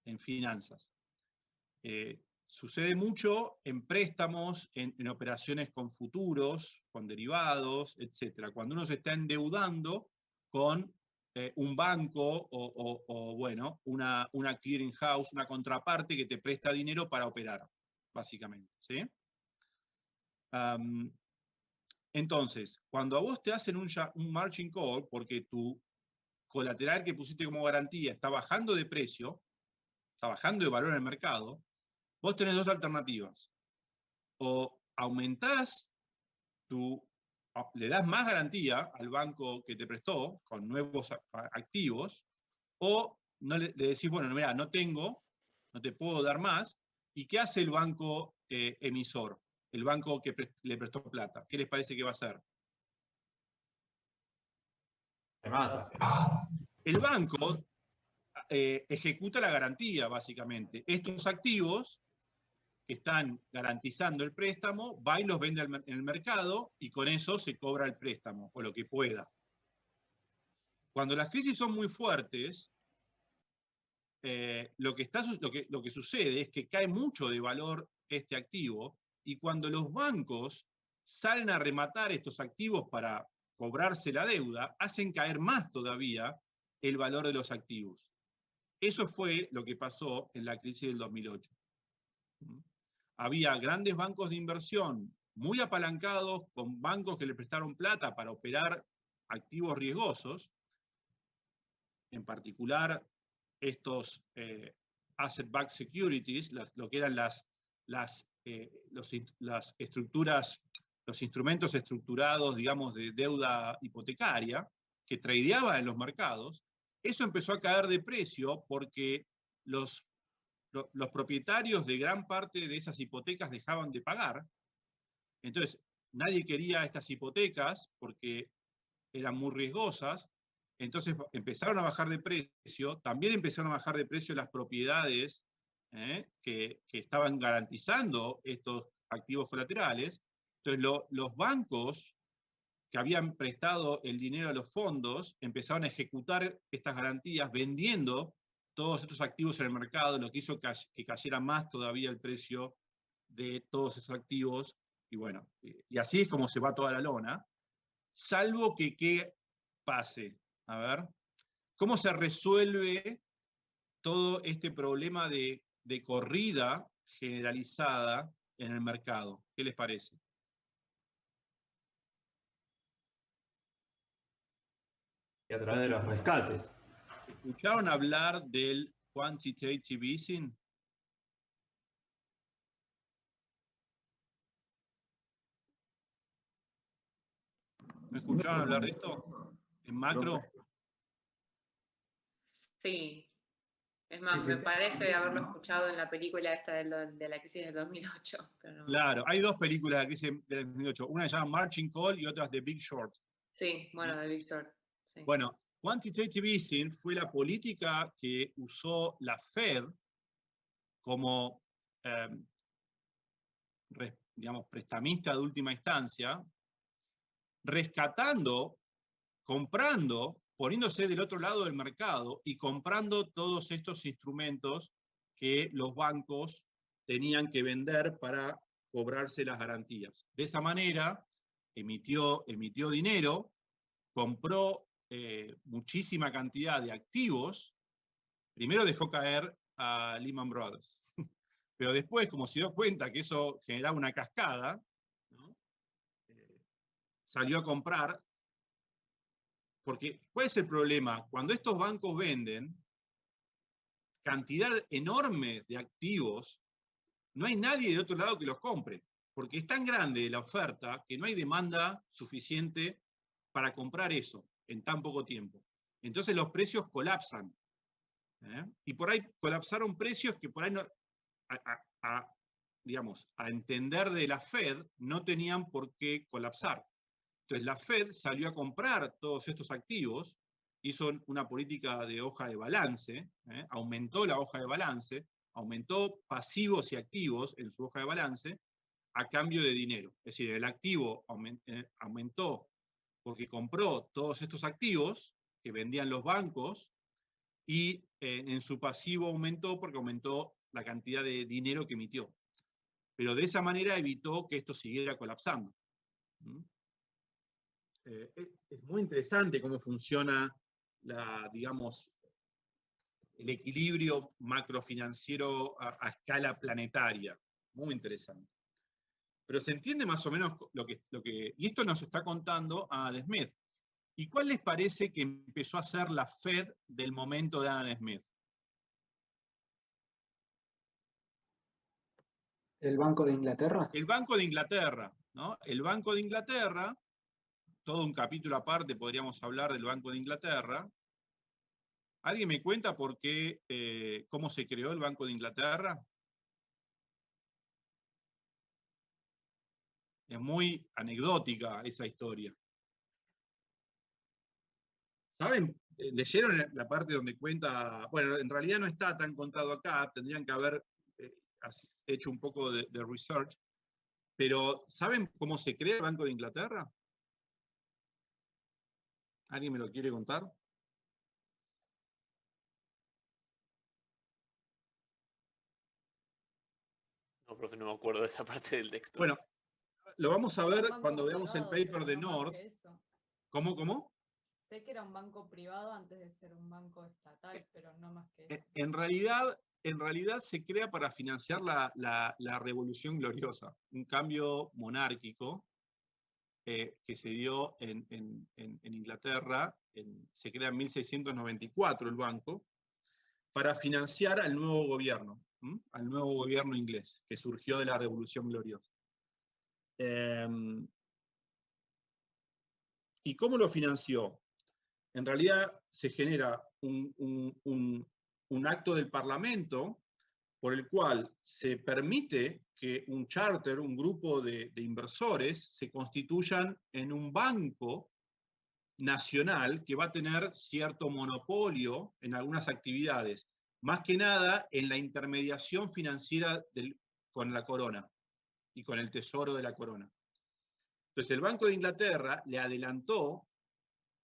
en finanzas. Sucede mucho en préstamos, en operaciones con futuros, con derivados, etc. Cuando uno se está endeudando con un banco o bueno, una clearing house, una contraparte que te presta dinero para operar, básicamente, ¿sí? Entonces, cuando a vos te hacen un margin call, porque tu colateral que pusiste como garantía está bajando de precio, está bajando de valor en el mercado, vos tenés dos alternativas. O aumentás le das más garantía al banco que te prestó con nuevos activos, o no le decís, bueno, mira, no te puedo dar más. ¿Y qué hace el banco emisor? El banco que le prestó plata. ¿Qué les parece que va a hacer? Se mata. El banco ejecuta la garantía, básicamente. Estos activos que están garantizando el préstamo, va y los vende en el mercado y con eso se cobra el préstamo, o lo que pueda. Cuando las crisis son muy fuertes, lo que sucede es que cae mucho de valor este activo, y cuando los bancos salen a rematar estos activos para cobrarse la deuda, hacen caer más todavía el valor de los activos. Eso fue lo que pasó en la crisis del 2008. Había grandes bancos de inversión muy apalancados con bancos que le prestaron plata para operar activos riesgosos, en particular estos asset-backed securities, lo que eran los instrumentos estructurados, digamos, de deuda hipotecaria, que tradeaban en los mercados. Eso empezó a caer de precio porque los propietarios de gran parte de esas hipotecas dejaban de pagar. Entonces, nadie quería estas hipotecas porque eran muy riesgosas. Entonces empezaron a bajar de precio. También empezaron a bajar de precio las propiedades que estaban garantizando estos activos colaterales. Entonces los bancos que habían prestado el dinero a los fondos empezaron a ejecutar estas garantías vendiendo todos estos activos en el mercado, lo que hizo que cayera más todavía el precio de todos esos activos. Y bueno, y así es como se va toda la lona, salvo que ¿qué pase? A ver, ¿cómo se resuelve todo este problema de corrida generalizada en el mercado? ¿Qué les parece? Y a través de los rescates. ¿Escucharon hablar del quantitative easing? ¿Me escucharon hablar de esto? ¿En macro? Sí. Es más, me parece haberlo escuchado en la película esta de la crisis del 2008. Pero no. Claro, hay dos películas de la crisis del 2008. Una se llama Margin Call y otra es The Big Short. Sí, bueno, de Big Short. Sí. Bueno, quantitative easing fue la política que usó la Fed como, digamos, prestamista de última instancia, rescatando, comprando, poniéndose del otro lado del mercado y comprando todos estos instrumentos que los bancos tenían que vender para cobrarse las garantías. De esa manera, emitió dinero, compró muchísima cantidad de activos, primero dejó caer a Lehman Brothers, pero después, como se dio cuenta que eso generaba una cascada, ¿no? Salió a comprar, porque ¿cuál es el problema? Cuando estos bancos venden cantidad enorme de activos, no hay nadie del otro lado que los compre, porque es tan grande la oferta que no hay demanda suficiente para comprar eso en tan poco tiempo. Entonces los precios colapsan. Y por ahí colapsaron precios que por ahí, no, digamos, a entender de la Fed, no tenían por qué colapsar. Entonces la Fed salió a comprar todos estos activos, hizo una política de hoja de balance, aumentó la hoja de balance, aumentó pasivos y activos en su hoja de balance a cambio de dinero. Es decir, el activo aumentó porque compró todos estos activos que vendían los bancos y en su pasivo aumentó porque aumentó la cantidad de dinero que emitió. Pero de esa manera evitó que esto siguiera colapsando. Es muy interesante cómo funciona digamos, el equilibrio macrofinanciero a escala planetaria. Muy interesante. Pero se entiende más o menos lo que... Y esto nos está contando Adam Smith. ¿Y cuál les parece que empezó a ser la Fed del momento de Adam Smith? ¿El Banco de Inglaterra? El Banco de Inglaterra, ¿no? El Banco de Inglaterra, todo un capítulo aparte podríamos hablar del Banco de Inglaterra. ¿Alguien me cuenta por qué, cómo se creó el Banco de Inglaterra? Es muy anecdótica esa historia. ¿Saben? ¿Leyeron la parte donde cuenta? Bueno, en realidad no está tan contado acá, tendrían que haber hecho un poco de research, pero ¿saben cómo se crea el Banco de Inglaterra? ¿Alguien me lo quiere contar? No, profe, no me acuerdo de esa parte del texto. Bueno, lo vamos a ver Un banco cuando veamos el privado, paper pero de no más North. que eso. ¿Cómo? Sé que era un banco privado antes de ser un banco estatal, pero no más que eso. En realidad se crea para financiar la Revolución Gloriosa, un cambio monárquico que se dio en Inglaterra, se crea en 1694 el banco, para financiar al nuevo gobierno inglés, que surgió de la Revolución Gloriosa. ¿Y cómo lo financió? En realidad se genera un acto del Parlamento por el cual se permite que un charter, un grupo de inversores, se constituyan en un banco nacional que va a tener cierto monopolio en algunas actividades, más que nada en la intermediación financiera con la corona y con el tesoro de la corona. Entonces el Banco de Inglaterra le adelantó,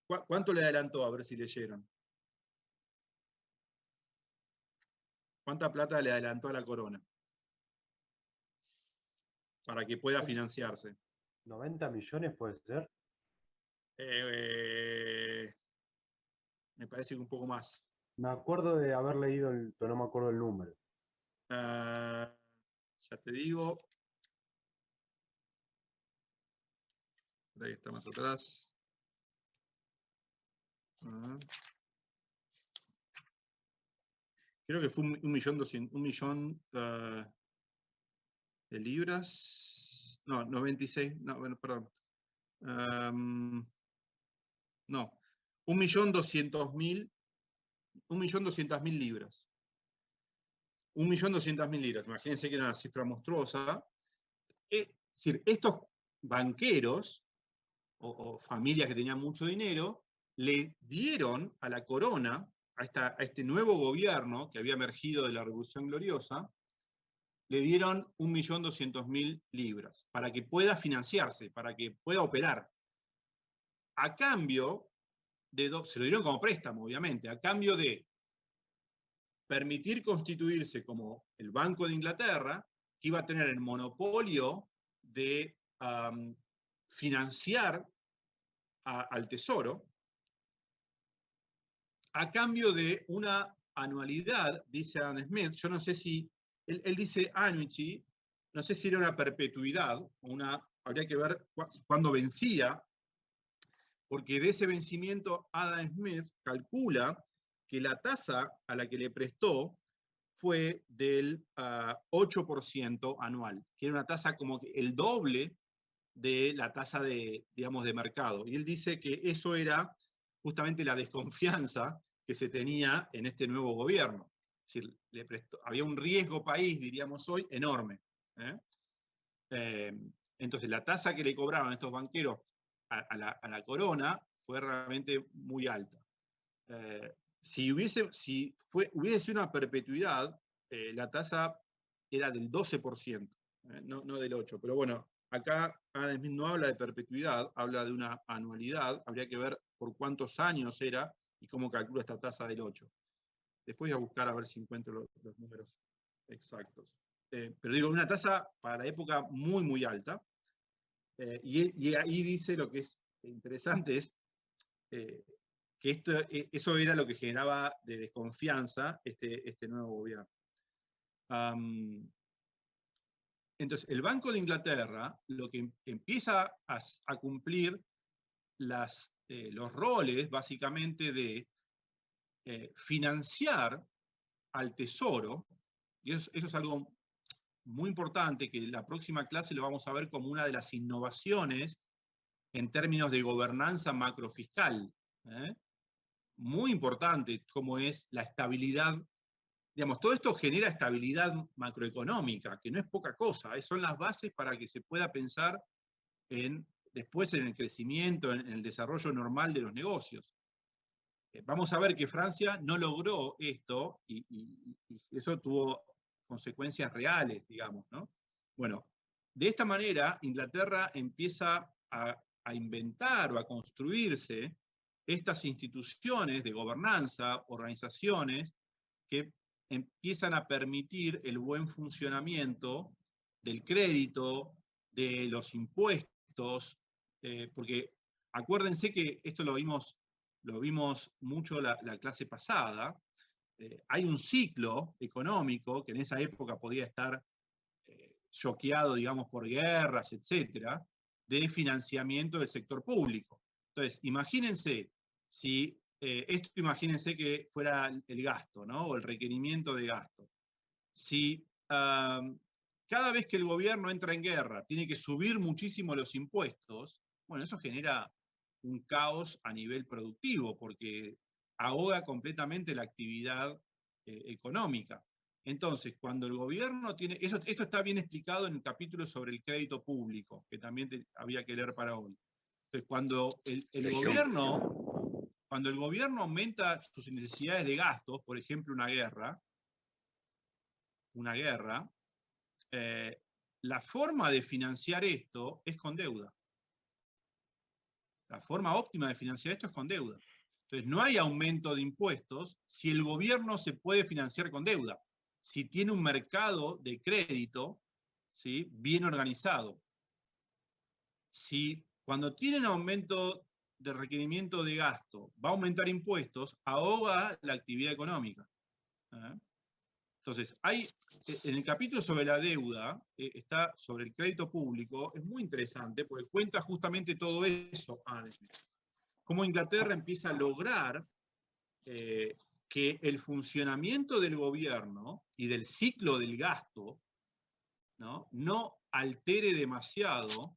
¿cuánto le adelantó? A ver si leyeron. ¿Cuánta plata le adelantó a la corona? Para que pueda financiarse. 90 millones puede ser. Me parece que un poco más. Me acuerdo de haber leído, pero no me acuerdo el número. Ya te digo. Por ahí está más atrás. Creo que fue 1.200.000 de libras. No, 96. No, bueno, perdón. No, 1.200.000. 1.200.000 libras. 1.200.000 libras. Imagínense que era una cifra monstruosa. Es decir, estos banqueros o familias que tenían mucho dinero le dieron a la corona, a este nuevo gobierno que había emergido de la Revolución Gloriosa, le dieron 1.200.000 libras para que pueda financiarse, para que pueda operar. A cambio se lo dieron como préstamo, obviamente, a cambio de permitir constituirse como el Banco de Inglaterra, que iba a tener el monopolio de financiar al Tesoro, a cambio de una anualidad, dice Adam Smith. Yo no sé si, él dice annuity, no sé si era una perpetuidad, habría que ver cuándo vencía, porque de ese vencimiento Adam Smith calcula que la tasa a la que le prestó fue del 8% anual, que era una tasa como que el doble de la tasa digamos, de mercado. Y él dice que eso era justamente la desconfianza que se tenía en este nuevo gobierno. Es decir, había un riesgo país, diríamos hoy, enorme. Entonces, la tasa que le cobraron estos banqueros a la corona fue realmente muy alta. Si hubiese sido una perpetuidad, la tasa era del 12%, no del 8%. Pero bueno, acá Adam Smith no habla de perpetuidad, habla de una anualidad. Habría que ver por cuántos años era y cómo calcula esta tasa del 8%. Después voy a buscar a ver si encuentro los números exactos. Pero digo, una tasa para la época muy, muy alta. Y ahí dice lo que es interesante, es que eso era lo que generaba de desconfianza este nuevo gobierno. Entonces, el Banco de Inglaterra lo que empieza a cumplir los roles, básicamente, de financiar al Tesoro, y eso es algo muy importante, que en la próxima clase lo vamos a ver como una de las innovaciones en términos de gobernanza macrofiscal. Muy importante, como es la estabilidad. Digamos, todo esto genera estabilidad macroeconómica, que no es poca cosa, son las bases para que se pueda pensar después en el crecimiento, en el desarrollo normal de los negocios. Vamos a ver que Francia no logró esto y eso tuvo consecuencias reales, digamos, ¿no? Bueno, de esta manera Inglaterra empieza a inventar o a construirse estas instituciones de gobernanza, organizaciones que empiezan a permitir el buen funcionamiento del crédito, de los impuestos, porque acuérdense que esto lo vimos mucho la clase pasada. Hay un ciclo económico que en esa época podía estar choqueado, digamos, por guerras, etcétera, de financiamiento del sector público. Entonces, imagínense, imagínense que fuera el gasto, ¿no? O el requerimiento de gasto. Si cada vez que el gobierno entra en guerra tiene que subir muchísimo los impuestos, bueno, eso genera un caos a nivel productivo, porque ahoga completamente la actividad económica. Entonces, cuando el gobierno tiene... Esto está bien explicado en el capítulo sobre el crédito público, que también había que leer para hoy. Entonces, cuando el gobierno aumenta sus necesidades de gastos, por ejemplo, una guerra, la forma de financiar esto es con deuda. La forma óptima de financiar esto es con deuda. Entonces, no hay aumento de impuestos si el gobierno se puede financiar con deuda, si tiene un mercado de crédito, ¿sí?, bien organizado. Si cuando tienen aumento de requerimiento de gasto va a aumentar impuestos, ahoga la actividad económica. Entonces, en el capítulo sobre la deuda, está sobre el crédito público, es muy interesante porque cuenta justamente todo eso. Cómo Inglaterra empieza a lograr que el funcionamiento del gobierno y del ciclo del gasto no altere demasiado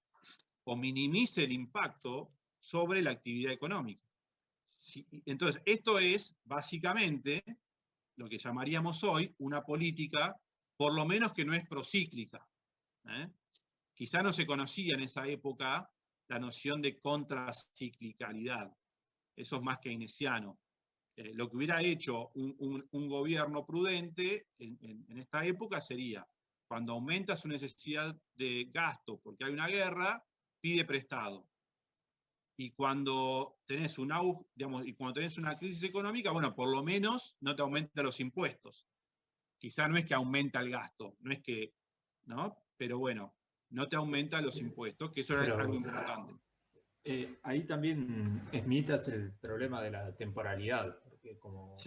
o minimice el impacto sobre la actividad económica. Entonces, esto es básicamente lo que llamaríamos hoy una política, por lo menos que no es procíclica. Quizá no se conocía en esa época la noción de contraciclicalidad. Eso es más keynesiano. Lo que hubiera hecho un gobierno prudente en esta época sería, cuando aumenta su necesidad de gasto porque hay una guerra, pide prestado. Y cuando tenés y cuando tenés una crisis económica, bueno, por lo menos no te aumenta los impuestos. Quizá no es que aumenta el gasto, no es que, ¿no? Pero bueno, no te aumenta los impuestos, que eso era algo importante. Ahí también Smith hace el problema de la temporalidad, porque como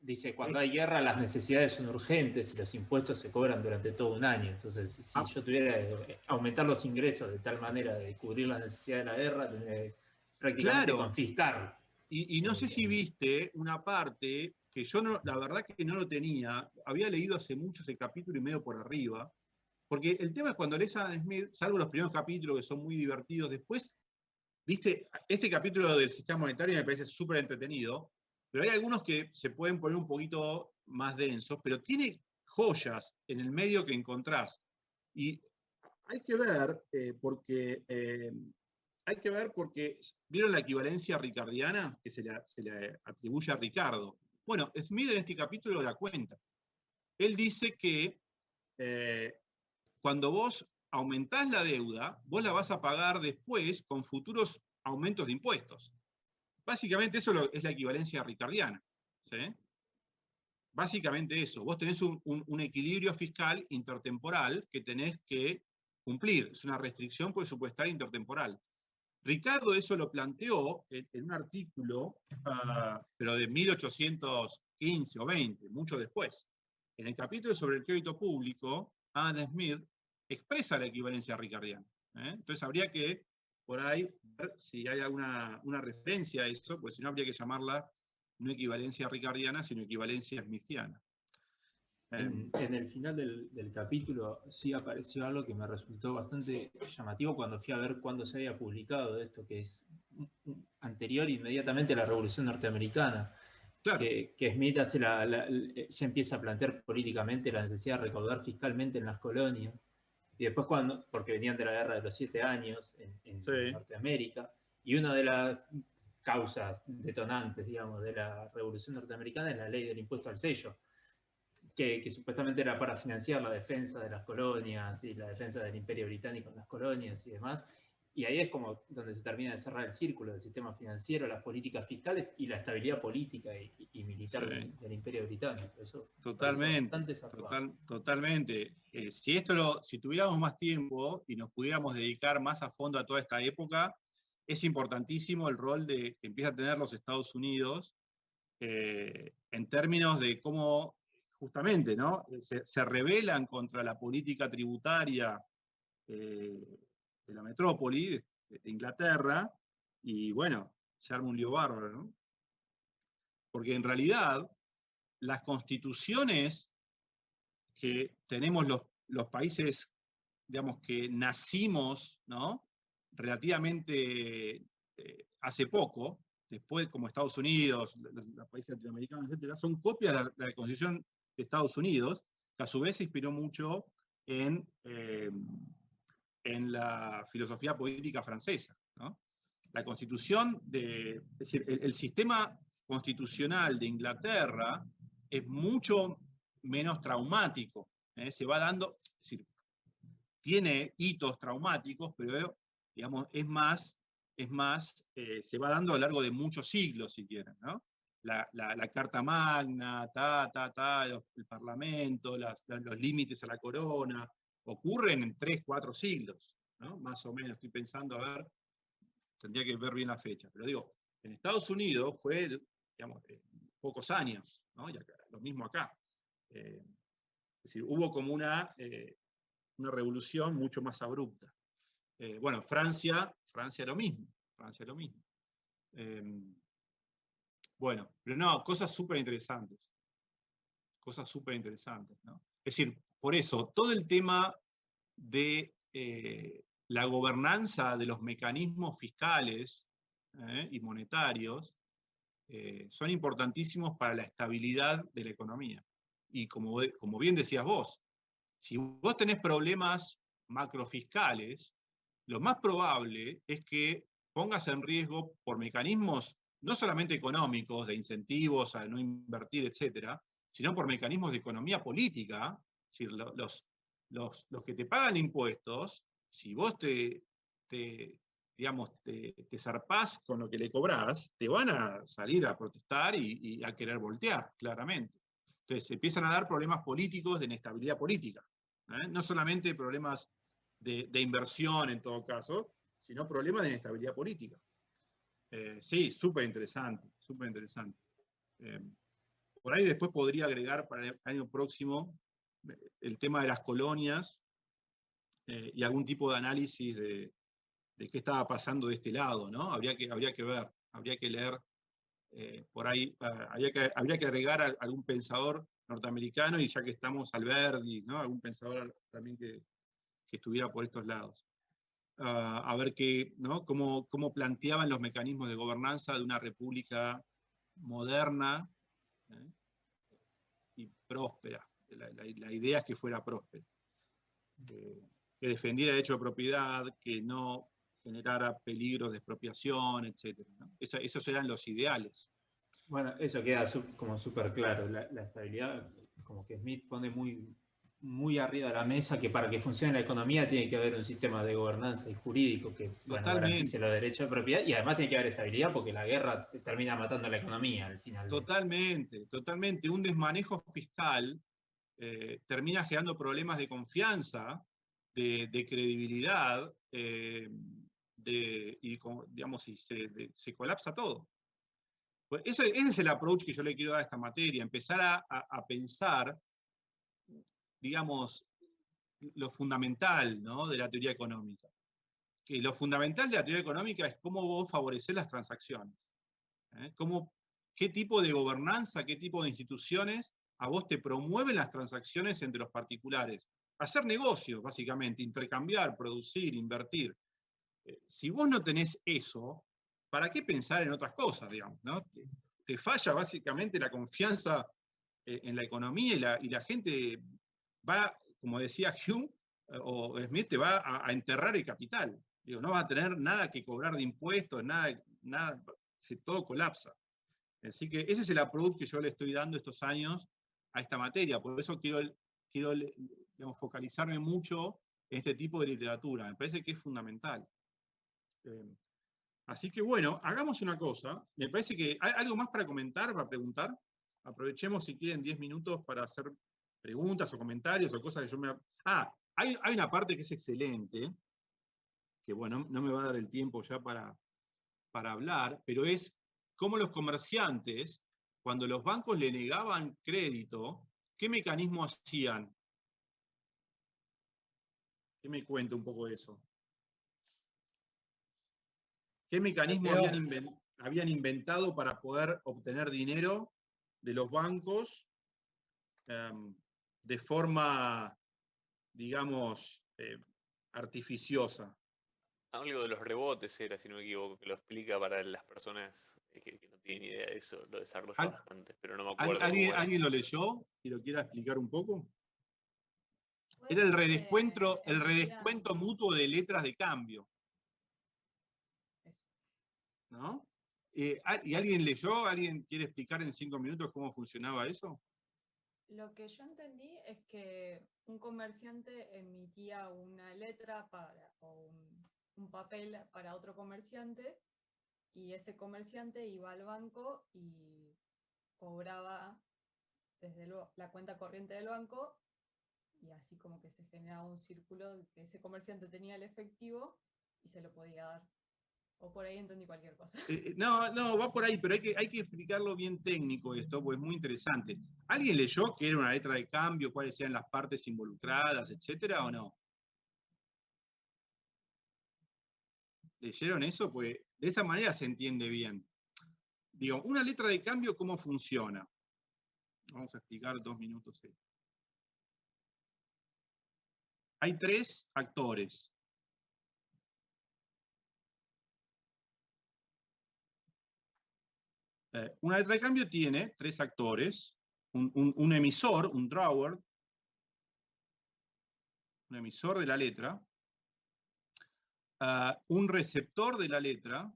dice, cuando hay guerra las necesidades son urgentes y los impuestos se cobran durante todo un año. Entonces, si yo tuviera que aumentar los ingresos de tal manera de cubrir las necesidades de la guerra, tendría que prácticamente confiscar. Y no sé si viste una parte que yo la verdad que no lo tenía, había leído hace mucho ese capítulo y medio por arriba, porque el tema es cuando lees a Adam Smith, salvo los primeros capítulos que son muy divertidos, después, viste, este capítulo del sistema monetario me parece súper entretenido, pero hay algunos que se pueden poner un poquito más densos, pero tiene joyas en el medio que encontrás. Y hay que ver, porque ¿vieron la equivalencia ricardiana que se le atribuye a Ricardo? Bueno, Smith en este capítulo la cuenta. Él dice que cuando vos aumentás la deuda, vos la vas a pagar después con futuros aumentos de impuestos. Básicamente eso es la equivalencia ricardiana. ¿Sí? Básicamente eso. Vos tenés un equilibrio fiscal intertemporal que tenés que cumplir. Es una restricción presupuestaria intertemporal. Ricardo eso lo planteó en un artículo, pero de 1815 o 20, mucho después. En el capítulo sobre el crédito público, Adam Smith expresa la equivalencia ricardiana. Entonces habría que, por ahí, ver si hay una referencia a eso, pues si no habría que llamarla no equivalencia ricardiana, sino equivalencia smithiana. En el final del capítulo sí apareció algo que me resultó bastante llamativo cuando fui a ver cuándo se había publicado esto, que es anterior inmediatamente a la Revolución Norteamericana. Claro. Que Smith hace ya empieza a plantear políticamente la necesidad de recaudar fiscalmente en las colonias. Y después porque venían de la Guerra de los 7 años en Norteamérica, y una de las causas detonantes, digamos, de la Revolución Norteamericana es la ley del impuesto al sello, que supuestamente era para financiar la defensa de las colonias y la defensa del Imperio Británico en las colonias y demás. Y ahí es como donde se termina de cerrar el círculo del sistema financiero, las políticas fiscales y la estabilidad política y militar del Imperio Británico. Eso totalmente. Si tuviéramos más tiempo y nos pudiéramos dedicar más a fondo a toda esta época, es importantísimo el rol que empieza a tener los Estados Unidos en términos de cómo justamente, ¿no? se rebelan contra la política tributaria de la metrópoli, de Inglaterra, y bueno, se arma un lío bárbaro, ¿no? Porque en realidad, las constituciones que tenemos los países, digamos, que nacimos, ¿no? Relativamente hace poco, después como Estados Unidos, los países latinoamericanos, etc., son copias de la Constitución de Estados Unidos, que a su vez se inspiró mucho en la filosofía política francesa, ¿no? La constitución es decir, el sistema constitucional de Inglaterra es mucho menos traumático, se va dando, es decir, tiene hitos traumáticos, pero digamos, es más es más, se va dando a lo largo de muchos siglos, si quieren, ¿no? La Carta Magna, el Parlamento, los límites a la corona, ocurren en 3, 4 siglos, ¿no? Más o menos, estoy pensando, a ver, tendría que ver bien la fecha, pero digo, en Estados Unidos fue, digamos, pocos años, ¿no? Y acá, lo mismo acá. Es decir, hubo como una revolución mucho más abrupta. Bueno, Francia lo mismo, bueno, pero no, cosas súper interesantes, ¿no? Es decir, por eso, todo el tema de la gobernanza de los mecanismos fiscales y monetarios son importantísimos para la estabilidad de la economía. Y como bien decías vos, si vos tenés problemas macrofiscales, lo más probable es que pongas en riesgo por mecanismos no solamente económicos, de incentivos a no invertir, etcétera, sino por mecanismos de economía política. Es decir, los que te pagan impuestos, si vos te zarpás con lo que le cobrás, te van a salir a protestar y a querer voltear, claramente. Entonces, empiezan a dar problemas políticos de inestabilidad política. No solamente problemas de inversión en todo caso, sino problemas de inestabilidad política. Sí, súper interesante, súper interesante. Por ahí después podría agregar para el año próximo el tema de las colonias y algún tipo de análisis de qué estaba pasando de este lado, ¿no? Habría que ver, habría que leer por ahí, habría que agregar a algún pensador norteamericano, y ya que estamos, Alberdi, ¿no? Algún pensador también que estuviera por estos lados. A ver ¿no? cómo planteaban los mecanismos de gobernanza de una república moderna y próspera. La idea es que fuera próspera. Que defendiera el derecho de propiedad, que no generara peligros de expropiación, etc. ¿no? Esos eran los ideales. Bueno, eso queda como súper claro. La estabilidad, como que Smith pone muy arriba de la mesa que para que funcione la economía tiene que haber un sistema de gobernanza y jurídico que garantice los derechos de propiedad, y además tiene que haber estabilidad porque la guerra termina matando la economía al final. Totalmente. Un desmanejo fiscal termina generando problemas de confianza, de credibilidad, y digamos, se colapsa todo. Pues ese es el approach que yo le quiero dar a esta materia, empezar a pensar, digamos, lo fundamental, ¿no? De la teoría económica. Que lo fundamental de la teoría económica es cómo vos favorecés las transacciones. ¿Qué tipo de gobernanza, qué tipo de instituciones a vos te promueven las transacciones entre los particulares? Hacer negocios, básicamente, intercambiar, producir, invertir. Si vos no tenés eso, ¿para qué pensar en otras cosas, digamos? ¿No? Te falla básicamente la confianza en la economía, y la gente va, como decía Hume o Smith, te va a enterrar el capital. Digo, no va a tener nada que cobrar de impuestos, nada, todo colapsa. Así que ese es el approach que yo le estoy dando estos años a esta materia. Por eso quiero digamos, focalizarme mucho en este tipo de literatura. Me parece que es fundamental. Así que bueno, hagamos una cosa. Me parece que hay algo más para comentar, para preguntar. Aprovechemos si quieren 10 minutos para hacer preguntas o comentarios o cosas que yo me... hay una parte que es excelente, que bueno, no me va a dar el tiempo ya para hablar, pero es cómo los comerciantes, cuando los bancos le negaban crédito, ¿qué mecanismo hacían? ¿Qué me cuenta un poco de eso? ¿Qué mecanismo habían inventado para poder obtener dinero de los bancos de forma, digamos, artificiosa? Algo de los rebotes era, si no me equivoco, que lo explica para las personas que no tienen idea de eso, lo desarrolla bastante, pero no me acuerdo cómo era. ¿Alguien lo leyó y lo quiera explicar un poco? Era el redescuento mutuo de letras de cambio. ¿No? ¿Y alguien leyó? ¿Alguien quiere explicar en 5 minutos cómo funcionaba eso? Lo que yo entendí es que un comerciante emitía una letra un papel para otro comerciante y ese comerciante iba al banco y cobraba desde la cuenta corriente del banco y así como que se generaba un círculo de que ese comerciante tenía el efectivo y se lo podía dar. O por ahí entendí cualquier cosa. No, va por ahí, pero hay que explicarlo bien técnico esto, porque es muy interesante. ¿Alguien leyó qué era una letra de cambio, cuáles eran las partes involucradas, etcétera, o no? ¿Leyeron eso? Pues de esa manera se entiende bien. Digo, una letra de cambio, ¿cómo funciona? Vamos a explicar 2 minutos esto. Hay 3 actores. Una letra de cambio tiene 3 actores, un emisor, un drawer, un emisor de la letra, un receptor de la letra,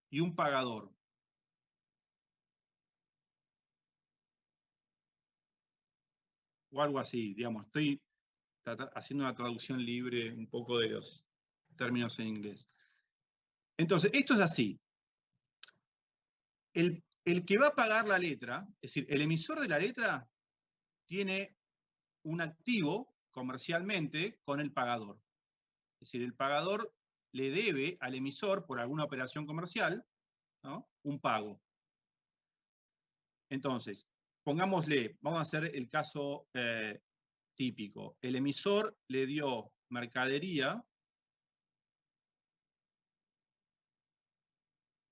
y un pagador. O algo así, digamos. Estoy haciendo una traducción libre un poco de los términos en inglés. Entonces, esto es así. El que va a pagar la letra, es decir, el emisor de la letra tiene un activo comercialmente con el pagador. Es decir, el pagador le debe al emisor por alguna operación comercial, ¿no?, un pago. Entonces, pongámosle, vamos a hacer el caso típico. El emisor le dio mercadería,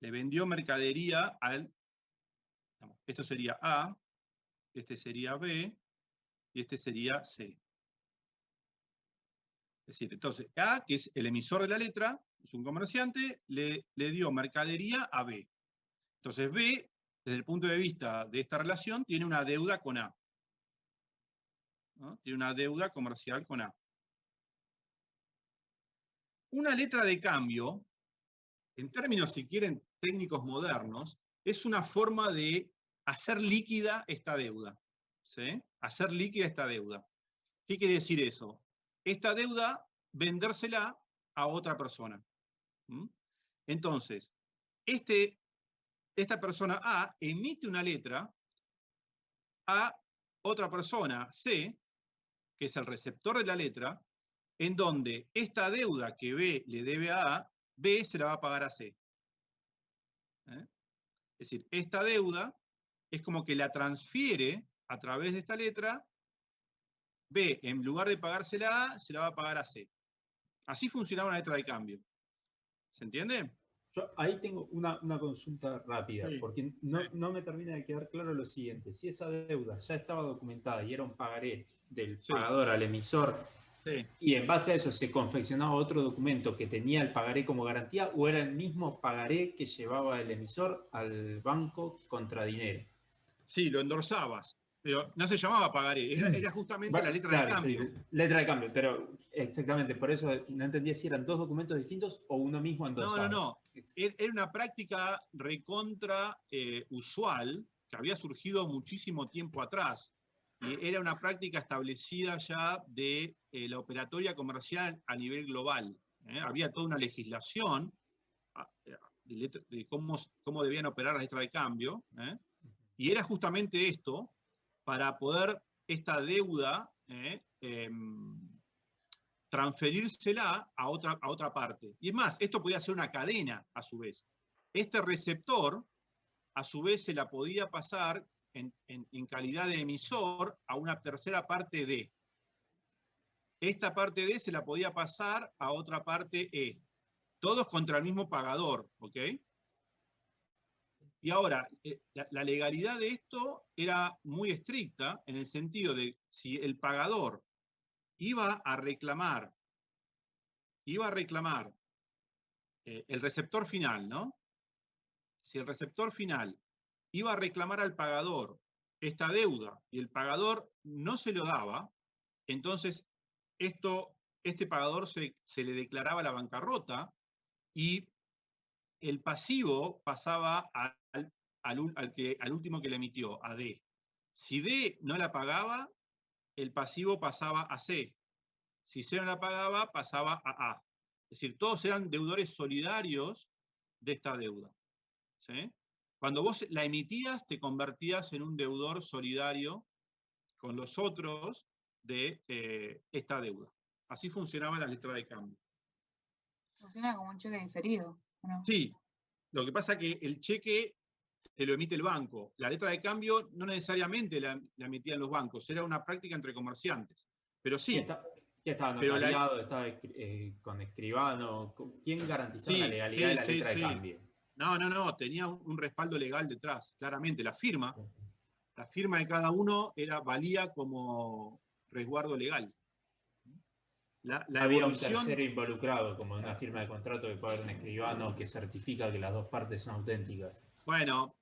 le vendió mercadería al, esto sería A, este sería B, y este sería C. Es decir, entonces, A, que es el emisor de la letra, es un comerciante, le dio mercadería a B. Entonces, B, desde el punto de vista de esta relación, tiene una deuda con A, ¿no? Tiene una deuda comercial con A. Una letra de cambio, en términos, si quieren, técnicos modernos, es una forma de hacer líquida esta deuda. ¿Sí? Hacer líquida esta deuda. ¿Qué quiere decir eso? Esta deuda, vendérsela a otra persona. ¿Mm? Entonces, esta persona A emite una letra a otra persona, C, que es el receptor de la letra, en donde esta deuda que B le debe a A, B se la va a pagar a C. Es decir, esta deuda es como que la transfiere a través de esta letra, B, en lugar de pagársela a A, se la va a pagar a C. Así funcionaba una letra de cambio. ¿Se entiende? Yo ahí tengo una consulta rápida, Sí, porque no me termina de quedar claro lo siguiente. Si esa deuda ya estaba documentada y era un pagaré del pagador al emisor, sí. y en base a eso se confeccionaba otro documento que tenía el pagaré como garantía, o era el mismo pagaré que llevaba el emisor al banco contra dinero. Sí, lo endorsabas, pero no se llamaba pagaré, era justamente la letra de cambio. Sí, letra de cambio, pero exactamente, por eso no entendía si eran 2 documentos distintos o uno mismo endosado. No. Era una práctica recontra usual que había surgido muchísimo tiempo atrás. Y era una práctica establecida ya de la operatoria comercial a nivel global. Había toda una legislación de cómo debían operar las letras de cambio. Y era justamente esto, para poder esta deuda transferírsela a otra parte. Y es más, esto podía ser una cadena a su vez. Este receptor, a su vez, se la podía pasar en calidad de emisor a una tercera parte D. Esta parte D se la podía pasar a otra parte E. Todos contra el mismo pagador, ¿ok? Y ahora, la legalidad de esto era muy estricta en el sentido de si el pagador iba a reclamar el receptor final, ¿no? Si el receptor final iba a reclamar al pagador esta deuda y el pagador no se lo daba, entonces este pagador se le declaraba la bancarrota y el pasivo pasaba al último que le emitió, a D. Si D no la pagaba, el pasivo pasaba a C. Si C no la pagaba, pasaba a A. Es decir, todos eran deudores solidarios de esta deuda. ¿Sí? Cuando vos la emitías, te convertías en un deudor solidario con los otros de esta deuda. Así funcionaba la letra de cambio. Funciona como un cheque diferido, ¿no? Sí, lo que pasa es que el cheque te lo emite el banco. La letra de cambio no necesariamente la emitían los bancos, era una práctica entre comerciantes. Pero sí. ¿Qué estaba notariado? ¿Estaba con escribano? ¿Quién garantizaba la legalidad de la letra de cambio? No, tenía un respaldo legal detrás, claramente. La firma de cada uno valía como resguardo legal. Había un tercero involucrado, como en una firma de contrato que puede haber un escribano que certifica que las dos partes son auténticas. Bueno,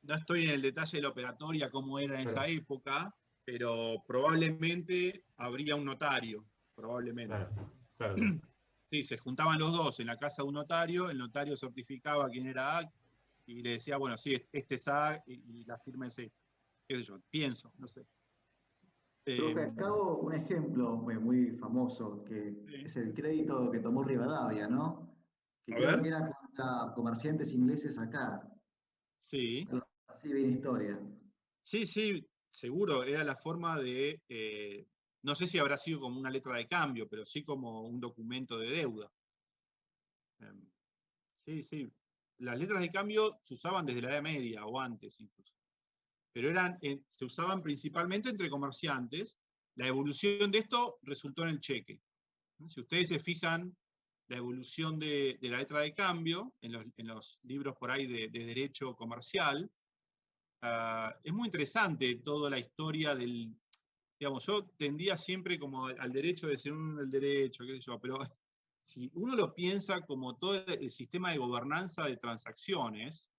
no estoy en el detalle de la operatoria, cómo era en esa época, pero probablemente habría un notario, probablemente. Claro. Sí, se juntaban los dos en la casa de un notario, el notario certificaba quién era A y le decía, bueno, sí, este es A y la firma es C. Qué sé yo, pienso, no sé. Profe, acá hago un ejemplo muy famoso, que es el crédito que tomó Rivadavia, ¿no? Que creo que era contra comerciantes ingleses acá. Sí. Así viene historia. Sí, seguro, era la forma de, no sé si habrá sido como una letra de cambio, pero sí como un documento de deuda. Sí. Las letras de cambio se usaban desde la Edad Media o antes incluso. Pero se usaban principalmente entre comerciantes. La evolución de esto resultó en el cheque. Si ustedes se fijan, la evolución de la letra de cambio, en los libros por ahí de derecho comercial, es muy interesante toda la historia del... Digamos, yo tendía siempre como al derecho de ser el derecho, qué sé yo, pero si uno lo piensa como todo el sistema de gobernanza de transacciones,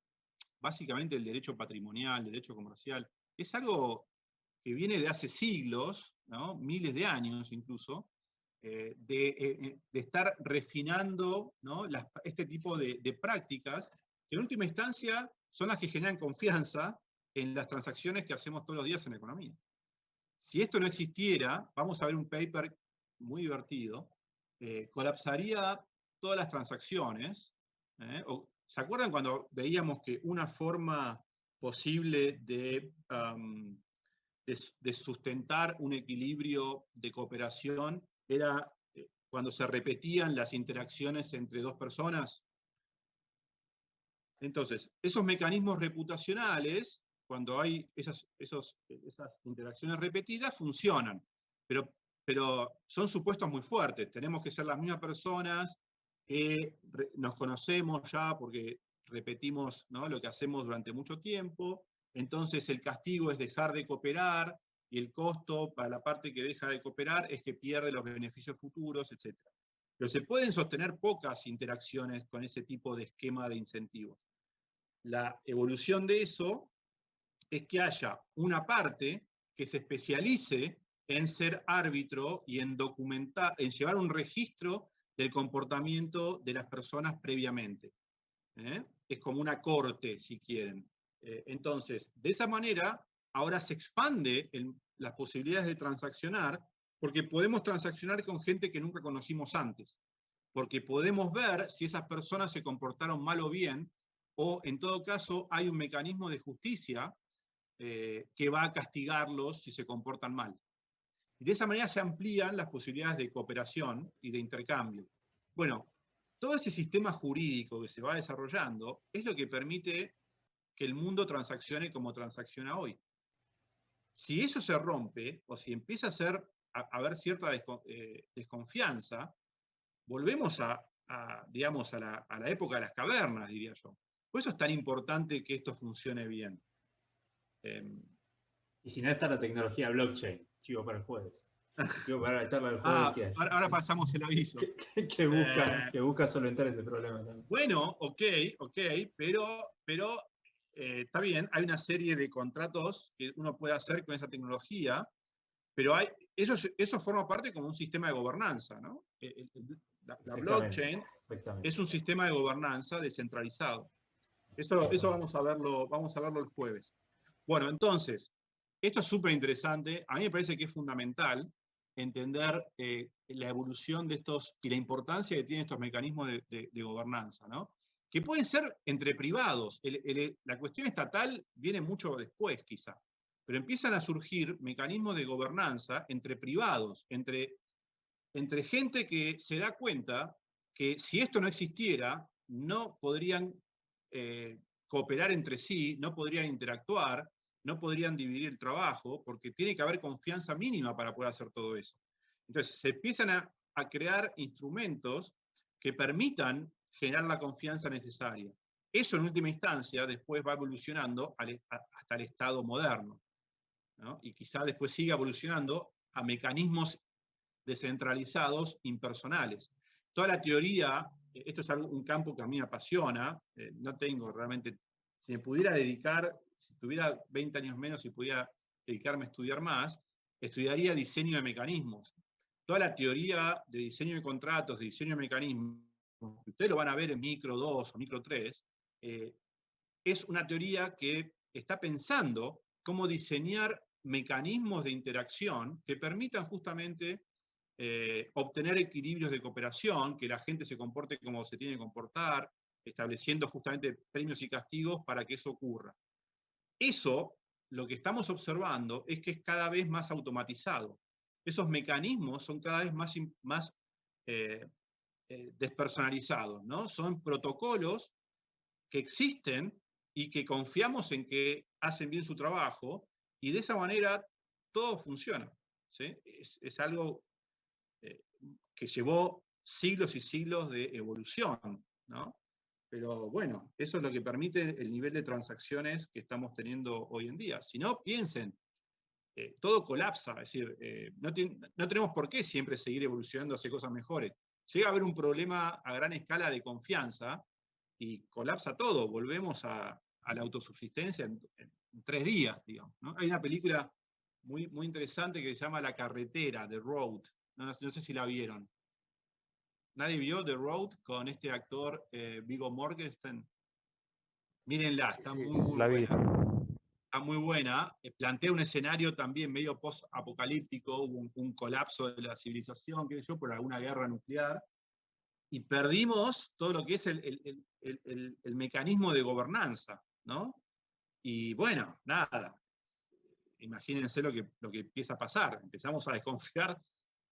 básicamente el derecho patrimonial, el derecho comercial, es algo que viene de hace siglos, ¿no? Miles de años incluso, de estar refinando, ¿no? este tipo de prácticas, que en última instancia son las que generan confianza en las transacciones que hacemos todos los días en la economía. Si esto no existiera, vamos a ver un paper muy divertido, colapsaría todas las transacciones. ¿Se acuerdan cuando veíamos que una forma posible de sustentar un equilibrio de cooperación era cuando se repetían las interacciones entre dos personas? Entonces, esos mecanismos reputacionales, cuando hay esas interacciones repetidas, funcionan, pero son supuestos muy fuertes. Tenemos que ser las mismas personas que nos conocemos ya porque repetimos, ¿no?, lo que hacemos durante mucho tiempo. Entonces el castigo es dejar de cooperar y el costo para la parte que deja de cooperar es que pierde los beneficios futuros, etc. Pero se pueden sostener pocas interacciones con ese tipo de esquema de incentivos. La evolución de eso es que haya una parte que se especialice en ser árbitro y en documentar, en llevar un registro del comportamiento de las personas previamente. Es como una corte, si quieren. Entonces, de esa manera, ahora se expande las posibilidades de transaccionar, porque podemos transaccionar con gente que nunca conocimos antes, porque podemos ver si esas personas se comportaron mal o bien, o en todo caso hay un mecanismo de justicia que va a castigarlos si se comportan mal. Y de esa manera se amplían las posibilidades de cooperación y de intercambio. Bueno, todo ese sistema jurídico que se va desarrollando es lo que permite que el mundo transaccione como transacciona hoy. Si eso se rompe, o si empieza a haber cierta desconfianza, volvemos digamos, a la época de las cavernas, diría yo. Por eso es tan importante que esto funcione bien. Y si no está la tecnología blockchain, chivo para el jueves. Chivo para la charla del jueves. Ahora pasamos el aviso. que busca solventar ese problema también. Bueno, ok, pero está bien, hay una serie de contratos que uno puede hacer con esa tecnología, pero eso forma parte como un sistema de gobernanza, ¿no? La blockchain es un sistema de gobernanza descentralizado. Eso vamos a verlo el jueves. Bueno, entonces, esto es súper interesante. A mí me parece que es fundamental entender la evolución de estos y la importancia que tienen estos mecanismos de gobernanza, ¿no? Que pueden ser entre privados. La cuestión estatal viene mucho después, quizá. Pero empiezan a surgir mecanismos de gobernanza entre privados, entre gente que se da cuenta que si esto no existiera, no podrían cooperar entre sí, no podrían interactuar, no podrían dividir el trabajo, porque tiene que haber confianza mínima para poder hacer todo eso. Entonces, se empiezan a crear instrumentos que permitan generar la confianza necesaria. Eso, en última instancia, después va evolucionando hasta el Estado moderno, ¿no? Y quizá después siga evolucionando a mecanismos descentralizados, impersonales. Toda la teoría, esto es un campo que a mí me apasiona, no tengo realmente, si me pudiera dedicar, si tuviera 20 años menos y pudiera dedicarme a estudiar más, estudiaría diseño de mecanismos. Toda la teoría de diseño de contratos, de diseño de mecanismos, ustedes lo van a ver en Micro 2 o Micro 3, es una teoría que está pensando cómo diseñar mecanismos de interacción que permitan justamente obtener equilibrios de cooperación, que la gente se comporte como se tiene que comportar, estableciendo justamente premios y castigos para que eso ocurra. Eso, lo que estamos observando es que es cada vez más automatizado. Esos mecanismos son cada vez más despersonalizados, ¿no? Son protocolos que existen y que confiamos en que hacen bien su trabajo, y de esa manera todo funciona, ¿sí? Es algo que llevó siglos y siglos de evolución, ¿no? Pero bueno, eso es lo que permite el nivel de transacciones que estamos teniendo hoy en día. Si no, piensen, todo colapsa, es decir, no tenemos por qué siempre seguir evolucionando hacia cosas mejores. Llega a haber un problema a gran escala de confianza y colapsa todo, volvemos a la autosubsistencia en 3 días, digamos, ¿no? Hay una película muy, muy interesante que se llama La Carretera, The Road, no sé si la vieron. ¿Nadie vio The Road con este actor Viggo Mortensen? Mírenla, está muy, muy buena. Está muy buena. Plantea un escenario también medio post-apocalíptico, hubo un colapso de la civilización, qué sé yo, por alguna guerra nuclear, y perdimos todo lo que es el mecanismo de gobernanza, ¿no? Y bueno, nada, imagínense lo que empieza a pasar. Empezamos a desconfiar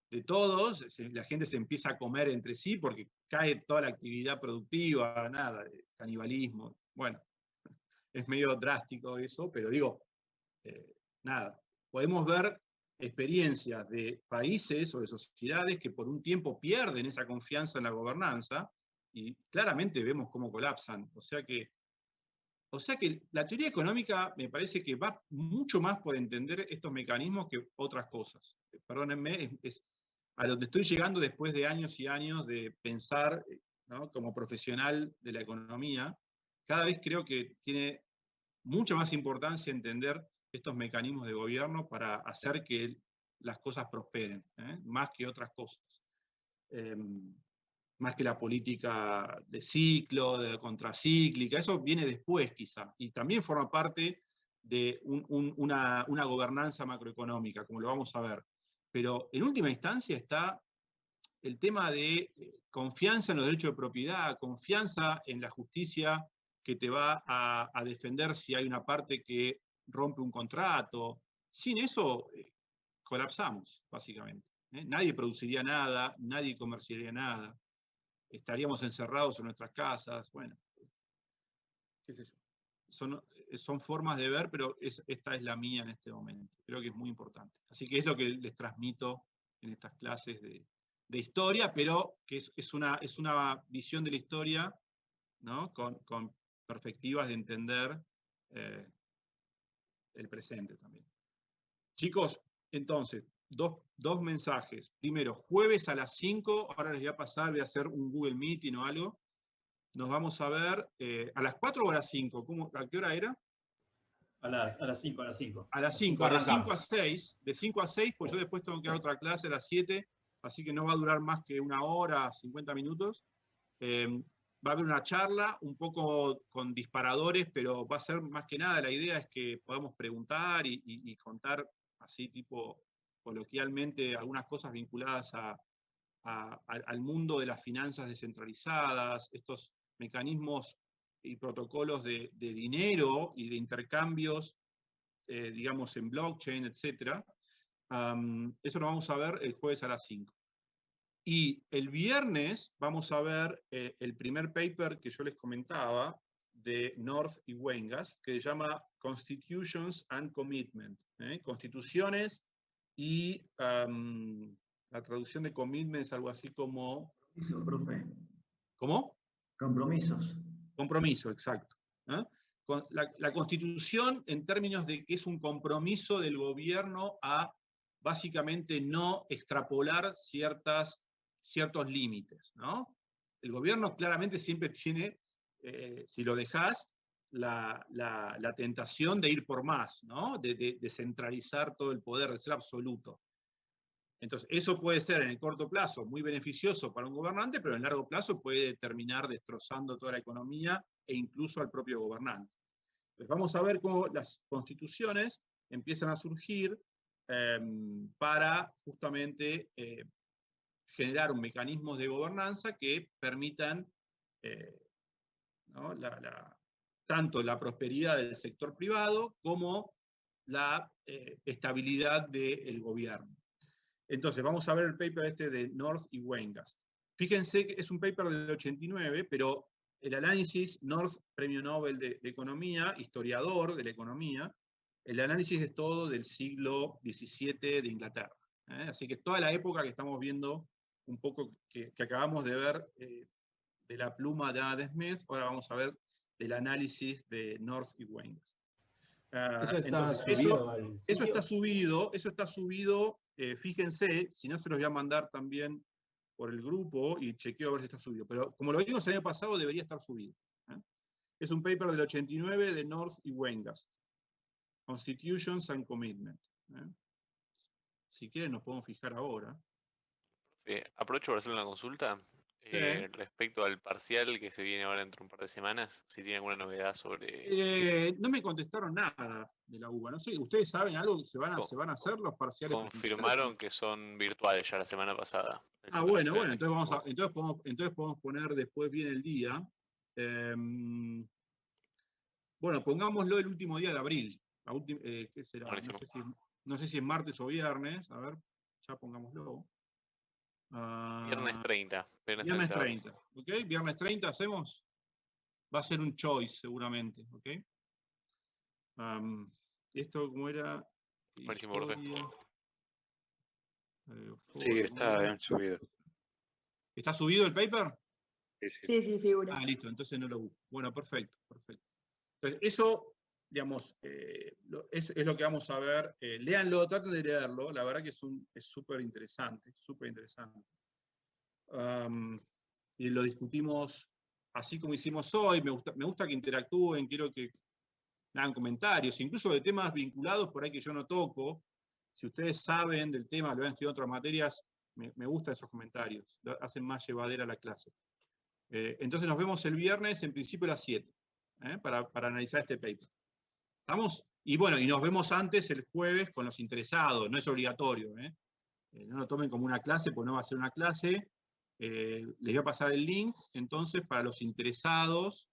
de todos, la gente se empieza a comer entre sí porque cae toda la actividad productiva, nada, canibalismo. Bueno, es medio drástico eso, pero digo, nada, podemos ver experiencias de países o de sociedades que por un tiempo pierden esa confianza en la gobernanza y claramente vemos cómo colapsan. O sea que la teoría económica me parece que va mucho más por entender estos mecanismos que otras cosas. Perdónenme, es a donde estoy llegando después de años y años de pensar, ¿no?, como profesional de la economía. Cada vez creo que tiene mucha más importancia entender estos mecanismos de gobierno para hacer que las cosas prosperen, más que otras cosas. Más que la política de ciclo, de contracíclica, eso viene después quizá, y también forma parte de una gobernanza macroeconómica, como lo vamos a ver. Pero en última instancia está el tema de confianza en los derechos de propiedad, confianza en la justicia que te va a defender si hay una parte que rompe un contrato. Sin eso colapsamos, básicamente. Nadie produciría nada, nadie comerciaría nada, estaríamos encerrados en nuestras casas, bueno, qué sé yo. Son formas de ver, pero esta es la mía en este momento. Creo que es muy importante. Así que es lo que les transmito en estas clases de historia, pero que es una visión de la historia, ¿no?, con perspectivas de entender el presente también. Chicos, entonces, dos mensajes. Primero, jueves a las 5, ahora les voy a pasar, voy a hacer un Google Meeting o algo. Nos vamos a ver a las 4 o a las 5. ¿A qué hora era? A las 5, a las 5. A las 5, de 5 a 6. De 5 a 6, pues yo después tengo que dar otra clase a las 7, así que no va a durar más que 1 hora, 50 minutos. va a haber una charla, un poco con disparadores, pero va a ser más que nada, la idea es que podamos preguntar y contar así tipo coloquialmente algunas cosas vinculadas al mundo de las finanzas descentralizadas, estos mecanismos y protocolos de dinero y de intercambios, digamos, en blockchain, etc. Eso lo vamos a ver el jueves a las 5. Y el viernes vamos a ver el primer paper que yo les comentaba de North y Weingast, que se llama Constitutions and Commitment. Constituciones y la traducción de commitment es algo así como... Compromiso, profe. ¿Cómo? Compromisos. Compromiso, exacto. La Constitución en términos de que es un compromiso del gobierno a básicamente no extrapolar ciertos límites, ¿no? El gobierno claramente siempre tiene, si lo dejás, la tentación de ir por más, ¿no? De centralizar todo el poder, de ser absoluto. Entonces, eso puede ser en el corto plazo muy beneficioso para un gobernante, pero en el largo plazo puede terminar destrozando toda la economía e incluso al propio gobernante. Entonces, vamos a ver cómo las constituciones empiezan a surgir para justamente generar un mecanismo de gobernanza que permitan ¿no? tanto la prosperidad del sector privado como la estabilidad del gobierno. Entonces, vamos a ver el paper este de North y Weingast. Fíjense que es un paper del 89, pero el análisis, North, premio Nobel de Economía, historiador de la economía, el análisis es todo del siglo XVII de Inglaterra. Así que toda la época que estamos viendo, un poco que acabamos de ver de la pluma de Adam Smith, ahora vamos a ver del análisis de North y Weingast. Eso está Entonces, subido al sitio. eso está subido, fíjense, si no se los voy a mandar también por el grupo y chequeo a ver si está subido, pero como lo vimos el año pasado debería estar subido. Es un paper del 89 de North y Weingast, Constitutions and Commitment. Si quieren nos podemos fijar ahora. Aprovecho para hacer una consulta respecto al parcial que se viene ahora dentro de un par de semanas, si tiene alguna novedad sobre... No me contestaron nada de la UBA, no sé, ¿ustedes saben algo? ¿Se van a hacer los parciales? Confirmaron que son virtuales ya la semana pasada. Bueno, entonces podemos poner después bien el día. Bueno, pongámoslo el último día de abril. ¿Qué será? No sé si es martes o viernes, a ver, ya pongámoslo. Viernes 30. Viernes 30, ¿ok? Viernes 30 hacemos. Va a ser un choice seguramente, ¿ok? Esto, ¿cómo era? Buenísimo, profe. Sí, está bien subido. ¿Está subido el paper? Sí, figura. Listo, entonces no lo busco. Bueno, perfecto. Entonces, eso, digamos, es lo que vamos a ver. Léanlo, traten de leerlo. La verdad que es súper interesante, y lo discutimos así como hicimos hoy. Me gusta que interactúen, quiero que hagan comentarios, incluso de temas vinculados por ahí que yo no toco. Si ustedes saben del tema, lo han estudiado en otras materias, me gustan esos comentarios, hacen más llevadera la clase. Entonces nos vemos el viernes, en principio a las 7, para analizar este paper. ¿Estamos? Y bueno, y nos vemos antes el jueves con los interesados, no es obligatorio. No lo tomen como una clase, pues no va a ser una clase. Les voy a pasar el link, entonces, para los interesados.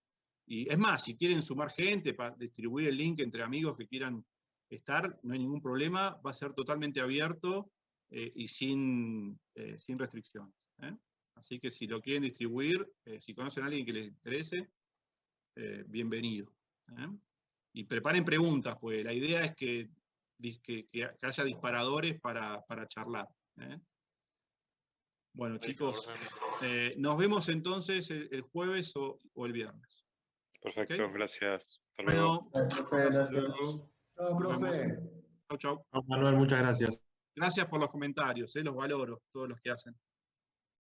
Y es más, si quieren sumar gente para distribuir el link entre amigos que quieran estar, no hay ningún problema, va a ser totalmente abierto y sin restricciones. Así que si lo quieren distribuir, si conocen a alguien que les interese, bienvenido. Y preparen preguntas, pues la idea es que haya disparadores para charlar. Bueno, chicos, nos vemos entonces el jueves o el viernes. Perfecto, ¿Okay? Gracias. Hasta luego. Gracias. Chao, profe. Chau. Manuel, muchas gracias. Gracias por los comentarios, los valoro, todos los que hacen.